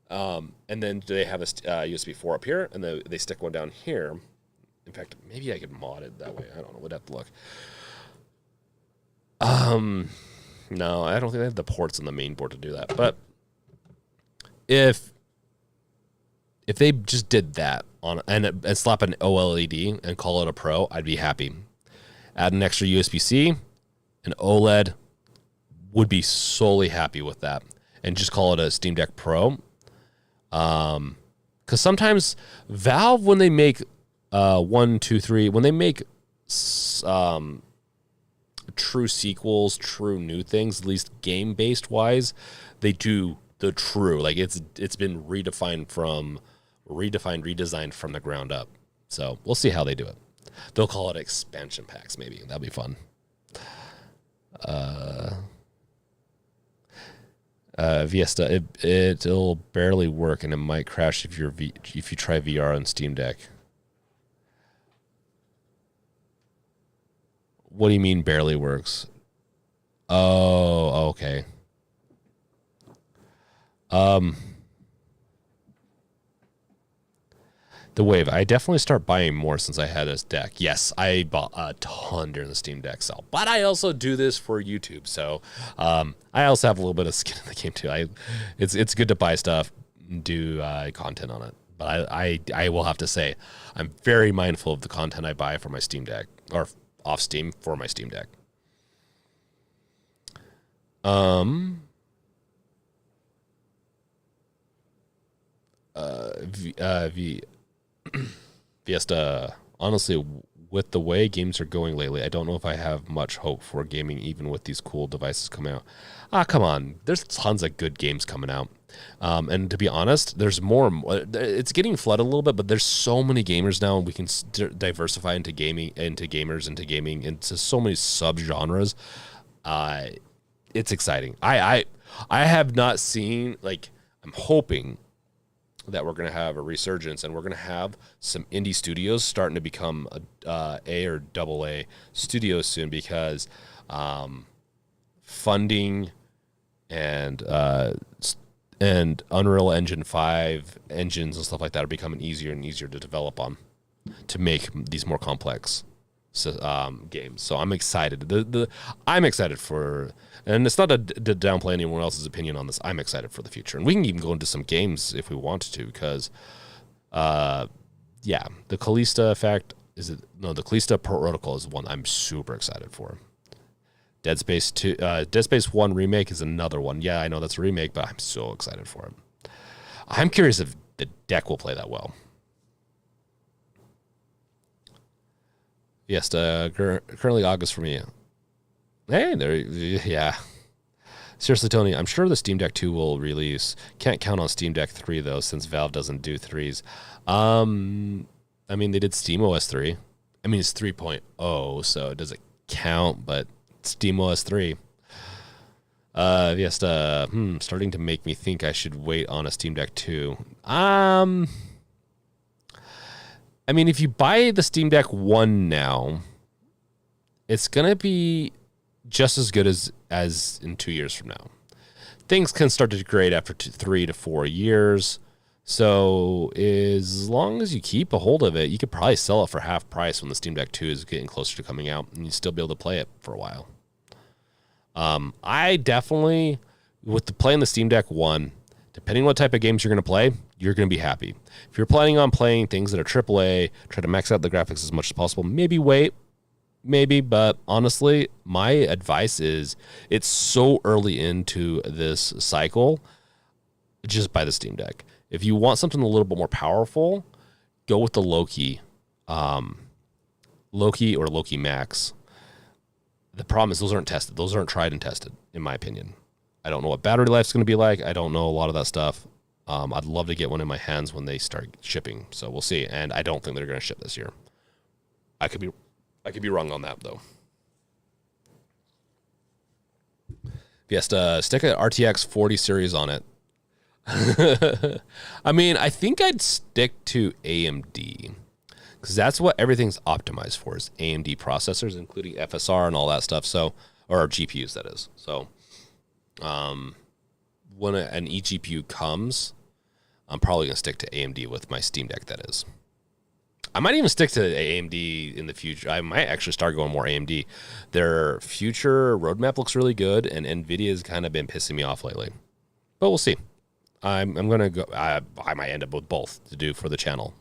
and then they have a USB 4 up here, and they stick one down here. In fact, maybe I could mod it that way. I don't know. We'd have to look. No, I don't think they have the ports on the main board to do that. But if they just did that and slap an OLED and call it a Pro, I'd be happy. Add an extra USB-C, an OLED, would be solely happy with that, and just call it a Steam Deck Pro. Because sometimes Valve, when they make when they make true sequels, true new things, at least game-based wise, they do the true, like it's been redesigned from the ground up. So we'll see how they do it. They'll call it expansion packs, maybe. That'll be fun. Viesta, it'll barely work, and it might crash if you try VR on Steam Deck. What do you mean barely works? Oh, okay. The Wave. I definitely start buying more since I had this deck. Yes, I bought a ton during the Steam Deck sale, but I also do this for YouTube, so I also have a little bit of skin in the game too. It's good to buy stuff, do content on it, but I will have to say I'm very mindful of the content I buy for my Steam Deck, or off Steam for my Steam Deck. Fiesta, honestly, with the way games are going lately, I don't know if I have much hope for gaming, even with these cool devices coming out. Come on. There's tons of good games coming out. And to be honest, there's more. It's getting flooded a little bit, but there's so many gamers now, and we can diversify into gaming, into gamers, into gaming, into so many subgenres. It's exciting. I have not seen, like, I'm hoping that we're going to have a resurgence, and we're going to have some indie studios starting to become A or AA studios soon, because funding and Unreal Engine 5 engines and stuff like that are becoming easier and easier to develop on, to make these more complex games. So I'm excited. I'm excited for, and it's not to downplay anyone else's opinion on this. I'm excited for the future, and we can even go into some games if we want to, because, the Calista effect the Calista Protocol is one I'm super excited for. Dead Space 1 remake is another one. Yeah, I know that's a remake, but I'm so excited for it. I'm curious if the deck will play that well. Yes, currently August for me. Hey, yeah. Seriously, Tony, I'm sure the Steam Deck 2 will release. Can't count on Steam Deck 3, though, since Valve doesn't do 3s. I mean, they did SteamOS 3. I mean, it's 3.0, so it doesn't count, but SteamOS 3. Yes, starting to make me think I should wait on a Steam Deck 2. I mean, if you buy the Steam Deck 1 now, it's going to be just as good as in 2 years from now. Things can start to degrade after 3 to 4 years. So as long as you keep a hold of it, you could probably sell it for half price when the Steam Deck 2 is getting closer to coming out, and you'd still be able to play it for a while. I definitely, playing the Steam Deck 1, depending on what type of games you're going to play, you're going to be happy. If you're planning on playing things that are AAA, try to max out the graphics as much as possible, maybe wait. maybe, but honestly, my advice is it's so early into this cycle, just buy the Steam Deck. If you want something a little bit more powerful, go with the Loki or Loki Max. The problem is those aren't tested. Those aren't tried and tested, in my opinion. I don't know what battery life's going to be like. I don't know a lot of that stuff. I'd love to get one in my hands when they start shipping. So we'll see. And I don't think they're going to ship this year. I could be wrong on that though. Fiesta, stick an RTX 40 series on it. I mean, I think I'd stick to AMD. Because that's what everything's optimized for, is AMD processors, including FSR and all that stuff. So, or GPUs, that is. So, when an eGPU comes, I'm probably going to stick to AMD with my Steam Deck, that is. I might even stick to AMD in the future. I might actually start going more AMD. Their future roadmap looks really good, and NVIDIA's kind of been pissing me off lately. But we'll see. I'm going to go. I might end up with both to do for the channel.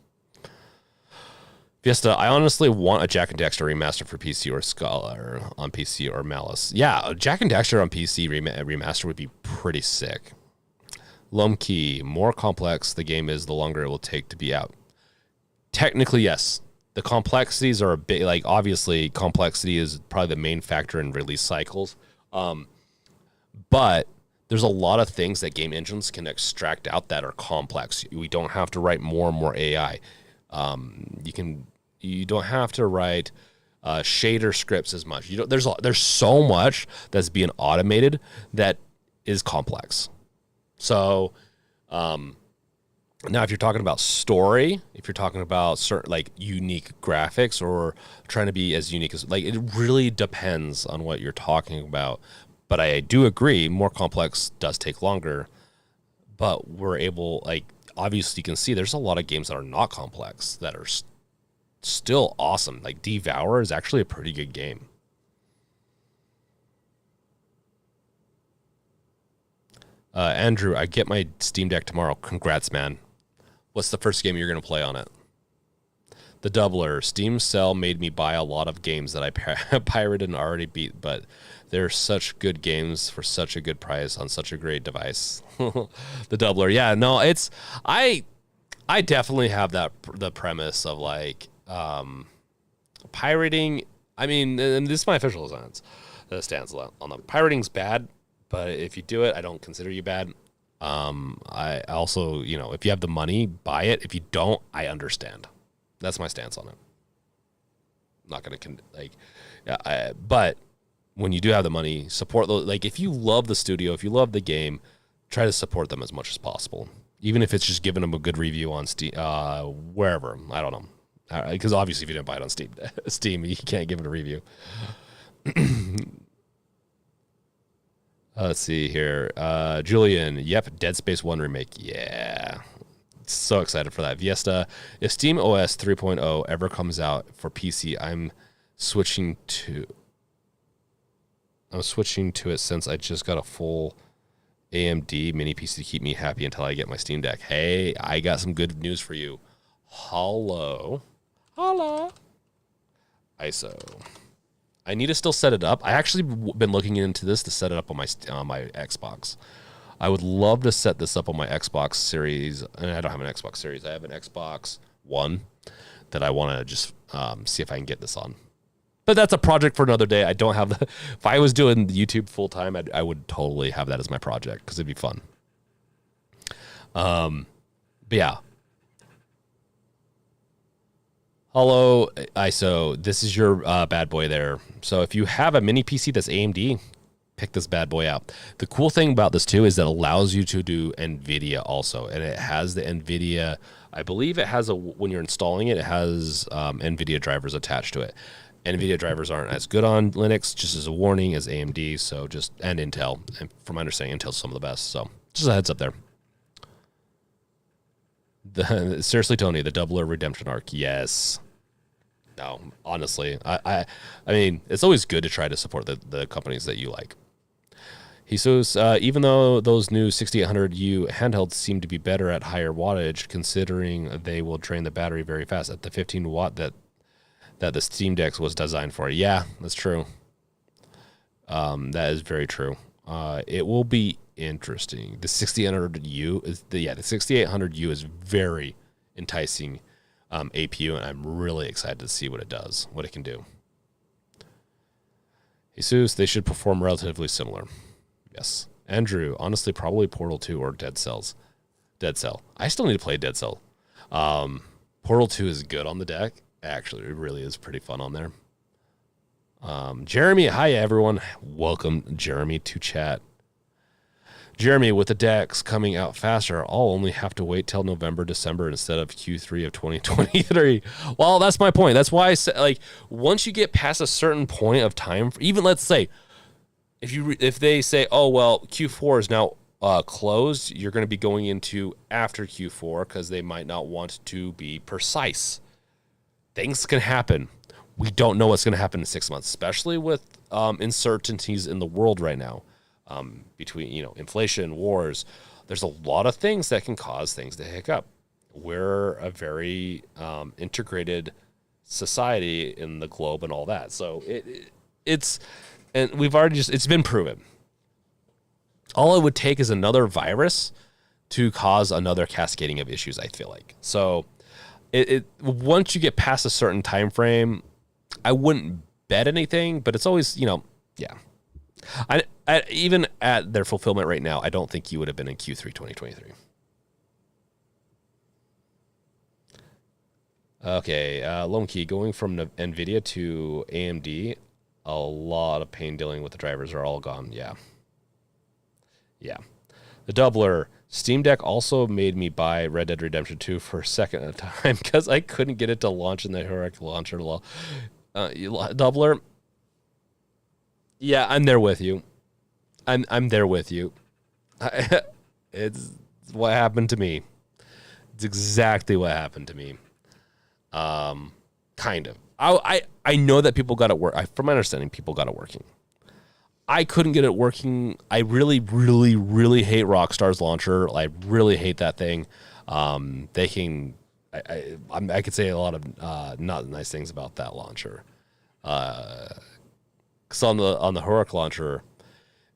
Fiesta, I honestly want a Jak and Daxter remaster for PC or Scholar on PC or Malice. Yeah, a Jak and Daxter on PC remaster would be pretty sick. Lumkey, more complex the game is, the longer it will take to be out. Technically, yes. The complexities are a bit, like, obviously, complexity is probably the main factor in release cycles. But there's a lot of things that game engines can extract out that are complex. We don't have to write more and more AI. You don't have to write shader scripts as much. There's so much that's being automated that is complex. So now if you're talking about story, if you're talking about certain like unique graphics or trying to be as unique as, like, it really depends on what you're talking about. But I do agree, more complex does take longer. But we're able, like, obviously you can see there's a lot of games that are not complex that are still awesome. Like Devour is actually a pretty good game. Andrew, I get my Steam Deck tomorrow. Congrats, man. What's the first game you're going to play on it? The Doubler. Steam Sale made me buy a lot of games that I pirated and already beat, but they're such good games for such a good price on such a great device. The Doubler. Yeah, no, it's... I definitely have the premise of, like, pirating. I mean, and this is my official stance on the pirating's bad, but if you do it, I don't consider you bad. I also, if you have the money, buy it. If you don't, I understand. That's my stance on it. I'm not gonna but when you do have the money, support those. Like, if you love the studio, if you love the game, try to support them as much as possible. Even if it's just giving them a good review on Steam, wherever. I don't know. Because obviously if you didn't buy it on Steam, you can't give it a review. Let's see here. Julian, yep, Dead Space 1 remake. Yeah. So excited for that. Fiesta, if Steam OS 3.0 ever comes out for PC, I'm switching to it since I just got a full AMD mini PC to keep me happy until I get my Steam Deck. Hey, I got some good news for you. Holla. ISO. I need to still set it up. I actually been looking into this to set it up on my Xbox. I would love to set this up on my Xbox Series. And I don't have an Xbox Series. I have an Xbox One that I want to just see if I can get this on. But that's a project for another day. I don't have the... If I was doing YouTube full time, I would totally have that as my project because it'd be fun. But yeah. Hello, ISO. This is your bad boy there. So if you have a mini PC that's AMD, pick this bad boy out. The cool thing about this too is that it allows you to do NVIDIA also, and it has the NVIDIA. I believe it has when you're installing it, it has NVIDIA drivers attached to it. NVIDIA drivers aren't as good on Linux, just as a warning, as AMD. So and Intel. And from my understanding, Intel's some of the best. So just a heads up there. Seriously, Tony, the Doubler redemption arc. Yes. No, honestly, I mean, it's always good to try to support the companies that you like. He says, even though those new 6800U handhelds seem to be better at higher wattage, considering they will drain the battery very fast at the 15 watt that the Steam Deck was designed for. Yeah, that's true. That is very true. It will be interesting. The 6800U is the 6800U is very enticing APU, and I'm really excited to see what it does, what it can do. Jesus, they should perform relatively similar. Yes. Andrew, honestly, probably Portal 2 or Dead Cell. I still need to play Dead Cell. Portal 2 is good on the deck. Actually, it really is pretty fun on there. Jeremy, hi everyone. Welcome, Jeremy, to chat. Jeremy, with the decks coming out faster, I'll only have to wait till November, December instead of Q3 of 2023. Well, that's my point. That's why I said, like, once you get past a certain point of time, even let's say, if they say, oh well, Q4 is now closed, you're going to be going into after Q4 because they might not want to be precise. Things can happen. We don't know what's going to happen in 6 months, especially with uncertainties in the world right now. Between, inflation, wars, there's a lot of things that can cause things to hiccup. We're a very integrated society in the globe and all that. So it's been proven. All it would take is another virus to cause another cascading of issues, I feel like. So once you get past a certain time frame, I wouldn't bet anything, but it's always, yeah. I even at their fulfillment right now, I don't think you would have been in Q3 2023. Okay, Lone Key, going from NVIDIA to AMD, a lot of pain dealing with the drivers are all gone. Yeah. The Doubler, Steam Deck also made me buy Red Dead Redemption 2 for a second at a time because I couldn't get it to launch in the Heroic launcher. Doubler, yeah, I'm there with you. I'm there with you. It's what happened to me. It's exactly what happened to me. Kind of. I know that people got it work. From my understanding, people got it working. I couldn't get it working. I really, really, really hate Rockstar's launcher. I really hate that thing. They can. I could say a lot of not nice things about that launcher. Because on the Heroic launcher,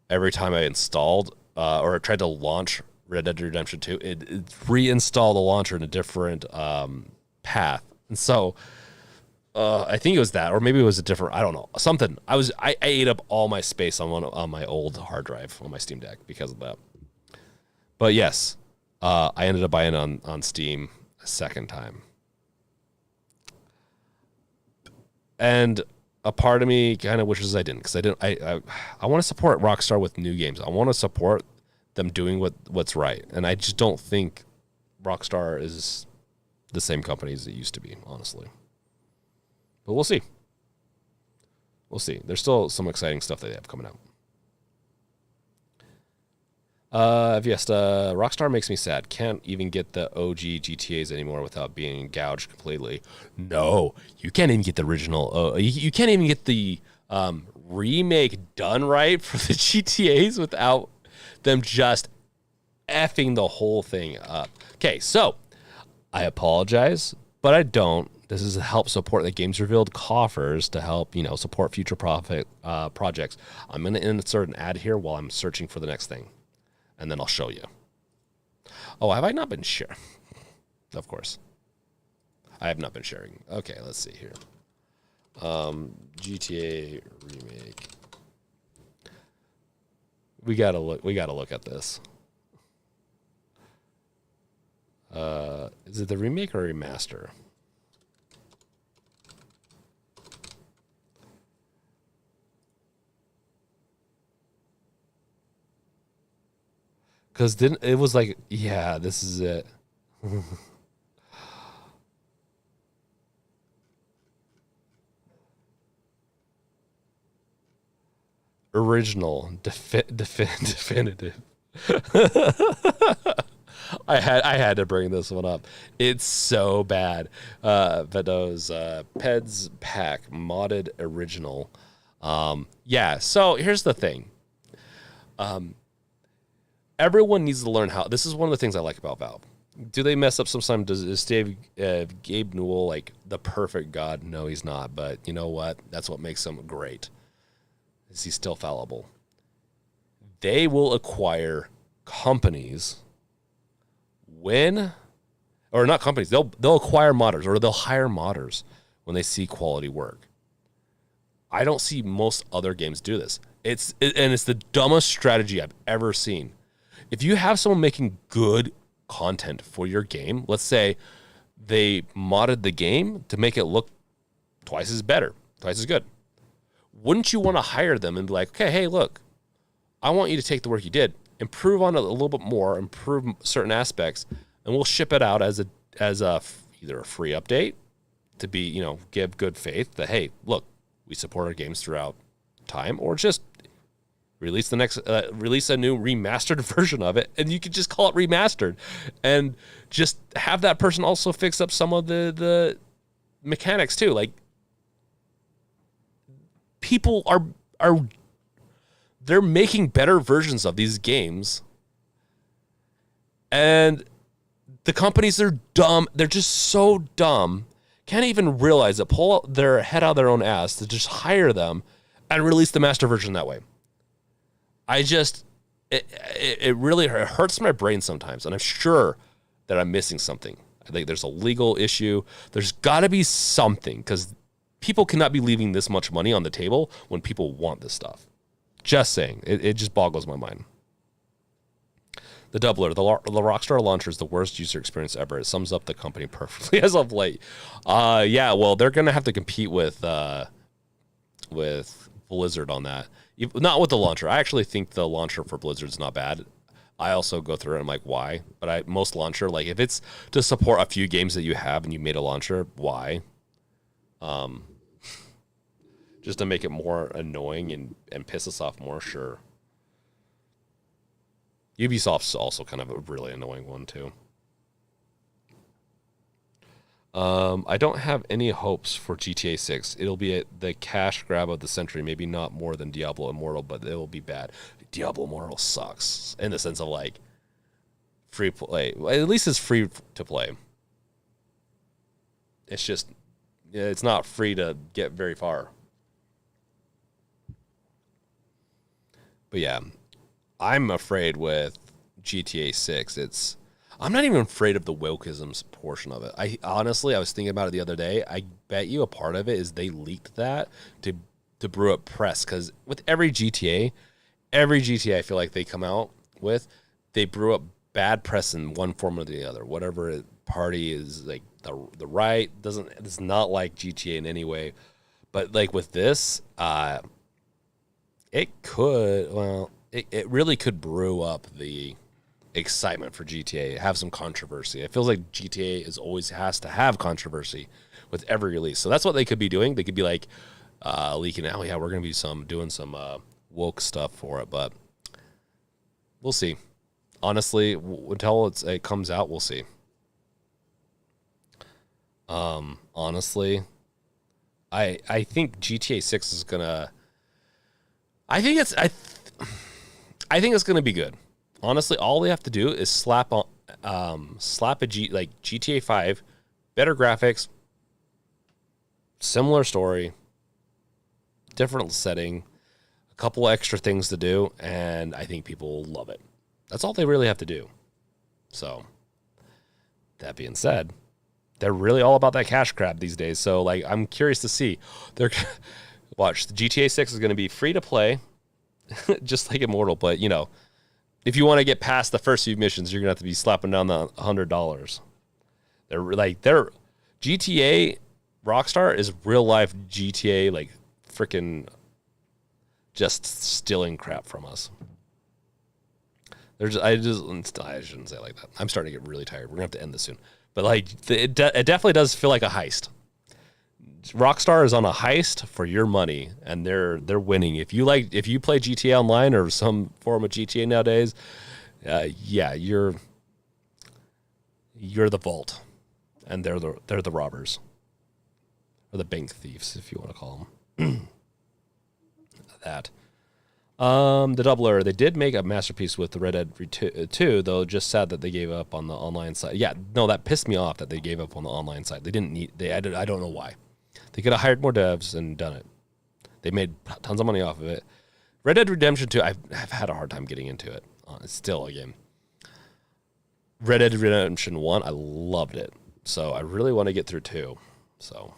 every time I installed or tried to launch Red Dead Redemption 2, it reinstalled the launcher in a different path. And so I think it was that, or maybe it was a different, I don't know, something. I ate up all my space on my old hard drive on my Steam Deck because of that. But yes, I ended up buying it on Steam a second time. And a part of me kind of wishes I didn't, because I want to support Rockstar with new games. I want to support them doing what's right. And I just don't think Rockstar is the same company as it used to be, honestly. But we'll see. There's still some exciting stuff that they have coming out. Fiesta, Rockstar makes me sad. Can't even get the OG GTAs anymore without being gouged completely. No, you can't even get the original. You can't even get the remake done right for the GTAs without them just effing the whole thing up. Okay, so I apologize, but I don't. This is to help support the Games Revealed coffers to help, support future profit projects. I'm going to insert an ad here while I'm searching for the next thing, and then I'll show you. Oh, have I not been sharing? Of course. I have not been sharing. Okay, let's see here. GTA remake. We gotta look at this. Is it the remake or remaster? Because it was like, yeah, this is it. Original, definitive. I had to bring this one up. It's so bad. But those Peds Pack modded original. Yeah. So here's the thing. Everyone needs to learn how. This is one of the things I like about Valve. Do they mess up sometimes? Is Gabe Newell like the perfect god? No, he's not. But you know what? That's what makes him great. Is he's still fallible? They will acquire companies when, or not companies. They'll acquire modders or they'll hire modders when they see quality work. I don't see most other games do this. It's the dumbest strategy I've ever seen. If you have someone making good content for your game, let's say they modded the game to make it look twice as good. Wouldn't you want to hire them and be like, okay, hey, look, I want you to take the work you did, improve on it a little bit more, improve certain aspects, and we'll ship it out as a either a free update to be, give good faith that, hey, look, we support our games throughout time, or just release release a new remastered version of it, and you could just call it remastered, and just have that person also fix up some of the mechanics too. Like, people are they're making better versions of these games, and the companies are dumb. They're just so dumb. Can't even realize it. Pull their head out of their own ass to just hire them and release the master version that way. It really hurts my brain sometimes, and I'm sure that I'm missing something. I think there's a legal issue. There's got to be something, because people cannot be leaving this much money on the table when people want this stuff. Just saying. It just boggles my mind. The Doubler, the Rockstar launcher is the worst user experience ever. It sums up the company perfectly as of late. Yeah, well, they're going to have to compete with Blizzard on that. Not with the launcher. I actually think the launcher for Blizzard is not bad. I also go through it and I'm like, why? But most launcher, like, if it's to support a few games that you have and you made a launcher, why? Just to make it more annoying and piss us off more, sure. Ubisoft's also kind of a really annoying one, too. I don't have any hopes for GTA 6. It'll be the cash grab of the century. Maybe not more than Diablo Immortal, but it will be bad. Diablo Immortal sucks in the sense of, like, free play. At least it's free to play. It's just, it's not free to get very far. But yeah, I'm afraid with GTA 6. I'm not even afraid of the wokeism portion of it. I was thinking about it the other day. I bet you a part of it is they leaked that to brew up press, because with every GTA I feel like they come out with, they brew up bad press in one form or the other. Whatever party is, like, the right it's not like GTA in any way, but like with this, it really could brew up the excitement for GTA, have some controversy. It feels like GTA always has to have controversy with every release. So that's what they could be doing. They could be like leaking out, yeah, we're going to be doing some woke stuff for it, but we'll see. Honestly, until it comes out, we'll see. Honestly, I think GTA 6 is gonna. I think it's going to be good. Honestly, all they have to do is slap a GTA 5, better graphics, similar story, different setting, a couple extra things to do, and I think people will love it. That's all they really have to do. So, that being said, they're really all about that cash grab these days. So, like, I'm curious to see. Watch, the GTA 6 is going to be free to play, just like Immortal, but, if you want to get past the first few missions, you're going to have to be slapping down the $100. They're GTA Rockstar is real life GTA, like, freaking just stealing crap from us. I shouldn't say it like that. I'm starting to get really tired. We're going to have to end this soon. But, like, it definitely does feel like a heist. Rockstar is on a heist for your money, and they're winning. If you play GTA Online or some form of GTA nowadays, yeah, you're the vault, and they're the robbers, or the bank thieves, if you want to call them that. The Doubler, they did make a masterpiece with the Red Dead 2, though. Just sad that they gave up on the online side. Yeah, no, that pissed me off that they gave up on the online side. They didn't need. I don't know why. They could have hired more devs and done it. They made tons of money off of it. Red Dead Redemption 2, I've had a hard time getting into it. It's still a game. Red Dead Redemption 1, I loved it. So I really want to get through 2. So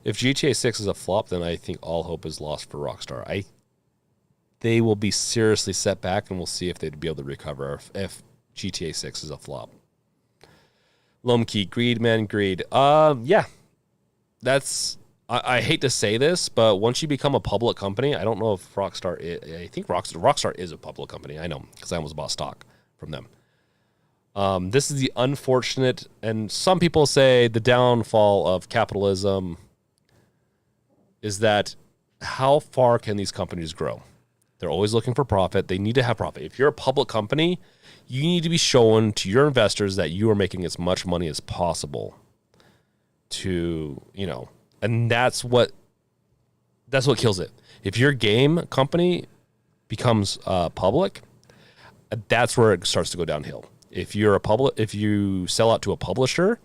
if GTA 6 is a flop, then I think all hope is lost for Rockstar. They will be seriously set back, and we'll see if they'd be able to recover if GTA 6 is a flop. Lomkey, greed, man, greed. Yeah. That's... I hate to say this, but once you become a public company, I don't know if Rockstar I think Rockstar is a public company. I know, because I almost bought stock from them. This is the unfortunate, and some people say the downfall of capitalism is that how far can these companies grow? They're always looking for profit. They need to have profit. If you're a public company, you need to be showing to your investors that you are making as much money as possible to, and that's what kills it. If your game company becomes public, that's where it starts to go downhill. If you sell out to a publisher,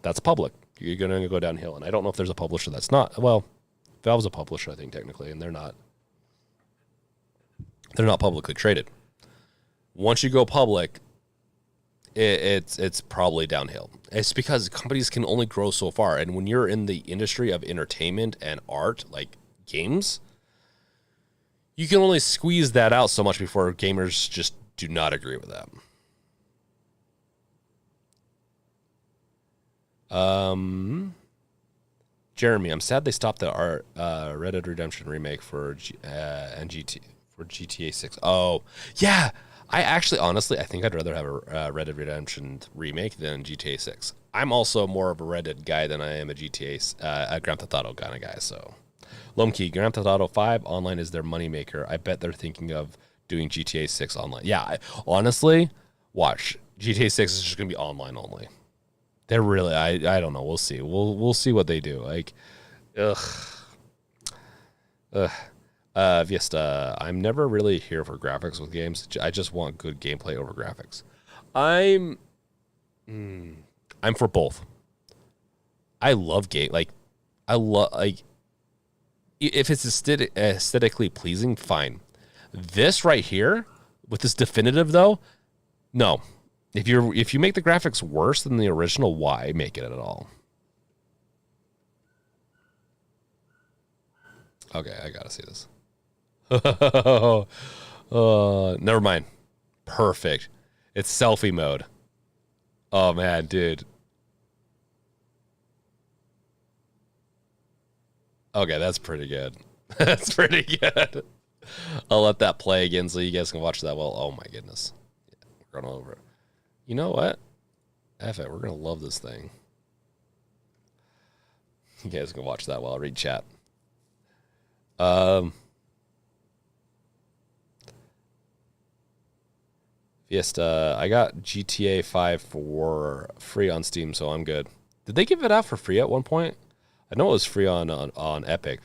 that's public. You're going to go downhill. And I don't know if there's a publisher that's not. Well, Valve's a publisher, I think, technically, and they're not publicly traded. Once you go public, it's probably downhill. It's because companies can only grow so far. And when you're in the industry of entertainment and art, like games, you can only squeeze that out so much before gamers just do not agree with that. Jeremy, I'm sad they stopped the Red Dead Redemption remake for GTA 6. Oh, yeah. Honestly, I think I'd rather have a Red Dead Redemption remake than GTA 6. I'm also more of a Red Dead guy than I am a a Grand Theft Auto kind of guy. So, Lomkey, Grand Theft Auto 5 online is their moneymaker. I bet they're thinking of doing GTA 6 online. Yeah, honestly, watch. GTA 6 is just going to be online only. They're really, I don't know. We'll see. We'll see what they do. Like, Vista, I'm never really here for graphics with games. I just want good gameplay over graphics. I'm for both. I love if it's aesthetically pleasing, fine. This right here, with this definitive though, no. If you make the graphics worse than the original, why make it at all? Okay, I gotta see this. Never mind. Perfect. It's selfie mode. Oh man, dude. Okay, that's pretty good. That's pretty good. I'll let that play again so you guys can watch that well. Oh my goodness. Yeah, we're going over it. You know what? F it. We're going to love this thing. You guys can watch that while I read chat. Fiesta, I got GTA 5 for free on Steam, so I'm good. Did they give it out for free at one point? I know it was free on Epic,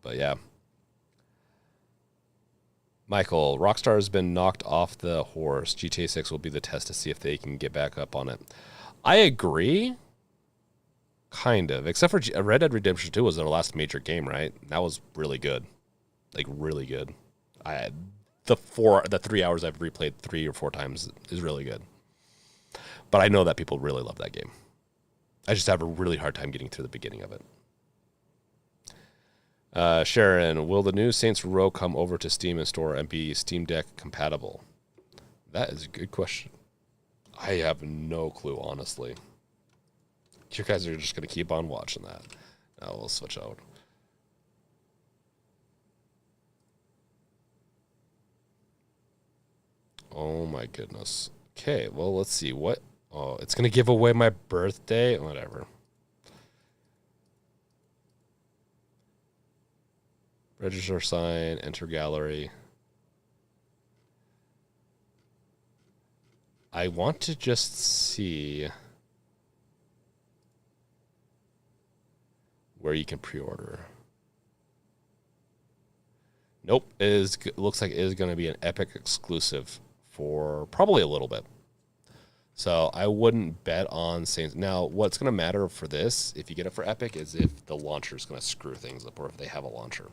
but yeah. Michael, Rockstar has been knocked off the horse. GTA 6 will be the test to see if they can get back up on it. I agree. Kind of. Except for Red Dead Redemption 2 was their last major game, right? That was really good. Like, really good. The 3 hours I've replayed 3 or 4 times is really good. But I know that people really love that game. I just have a really hard time getting through the beginning of it. Sharon, will the new Saints Row come over to Steam and Store and be Steam Deck compatible? That is a good question. I have no clue, honestly. You guys are just going to keep on watching that. Now we'll switch out. Oh my goodness. Okay, well, let's see. What? Oh, it's going to give away my birthday? Whatever. Register sign, enter gallery. I want to just see. where you can pre-order. Nope, looks like it is going to be an Epic exclusive for probably a little bit. So I wouldn't bet on Saints. Now, what's going to matter for this, if you get it for Epic, is if the launcher is going to screw things up or if they have a launcher.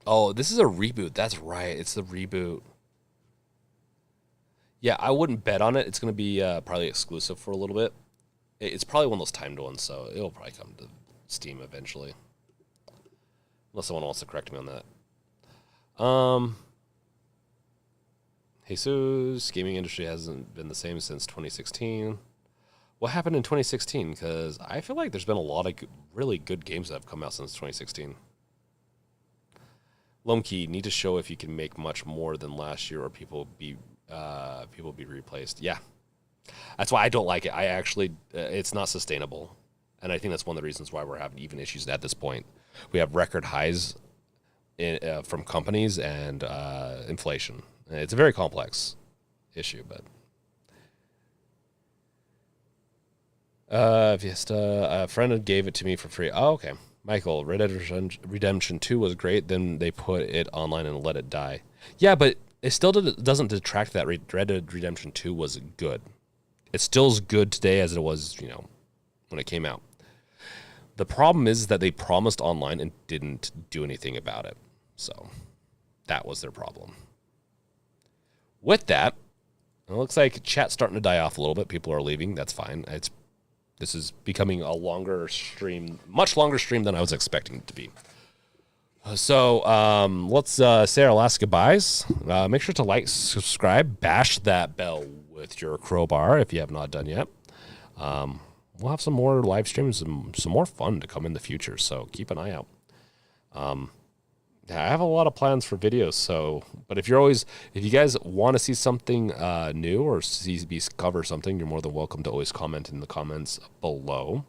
Oh, this is a reboot. That's right. It's the reboot. Yeah, I wouldn't bet on it. It's going to be probably exclusive for a little bit. It's probably one of those timed ones, so it'll probably come to Steam eventually. Unless someone wants to correct me on that. Jesus, gaming industry hasn't been the same since 2016. What happened in 2016? Because I feel like there's been a lot of really good games that have come out since 2016. Lomkey, need to show if you can make much more than last year, or people be replaced. Yeah, that's why I don't like it. I actually, it's not sustainable, and I think that's one of the reasons why we're having even issues at this point. We have record highs from companies and inflation. It's a very complex issue, but Fiesta, a friend gave it to me for free. Oh, okay. Michael, Red Dead Redemption 2 was great. Then they put it online and let it die. Yeah, but it still doesn't detract that Red Dead Redemption 2 was good. It's still as good today as it was, when it came out. The problem is that they promised online and didn't do anything about it. So that was their problem. With that, it looks like chat's starting to die off a little bit. People are leaving. That's fine. This is becoming a longer stream, much longer stream than I was expecting it to be. So let's say our last goodbyes. Make sure to like, subscribe, bash that bell with your crowbar if you have not done yet. We'll have some more live streams and some more fun to come in the future, so keep an eye out. I have a lot of plans for videos, but if you guys want to see something new or see me cover something, you're more than welcome to always comment in the comments below,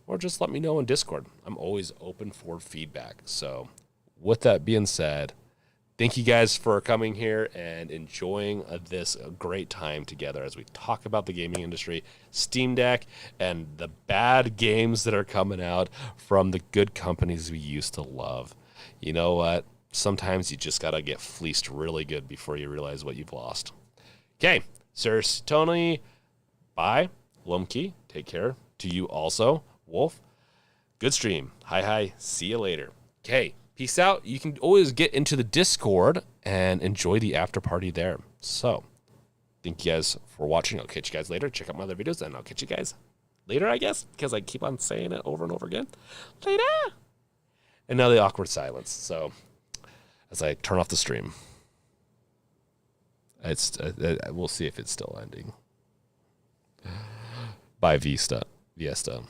or just let me know in Discord. I'm always open for feedback. So with that being said, thank you guys for coming here and enjoying this great time together as we talk about the gaming industry, Steam Deck, and the bad games that are coming out from the good companies we used to love. You know what? Sometimes you just got to get fleeced really good before you realize what you've lost. Okay, Sir Tony, bye. Lumkey, take care. To you also. Wolf, good stream. Hi. See you later. Okay, peace out. You can always get into the Discord and enjoy the after party there. So, thank you guys for watching. I'll catch you guys later. Check out my other videos, and I'll catch you guys later, I guess, because I keep on saying it over and over again. Later. And now the awkward silence. So, as I turn off the stream, we'll see if it's still ending. Bye, Vista. Vista.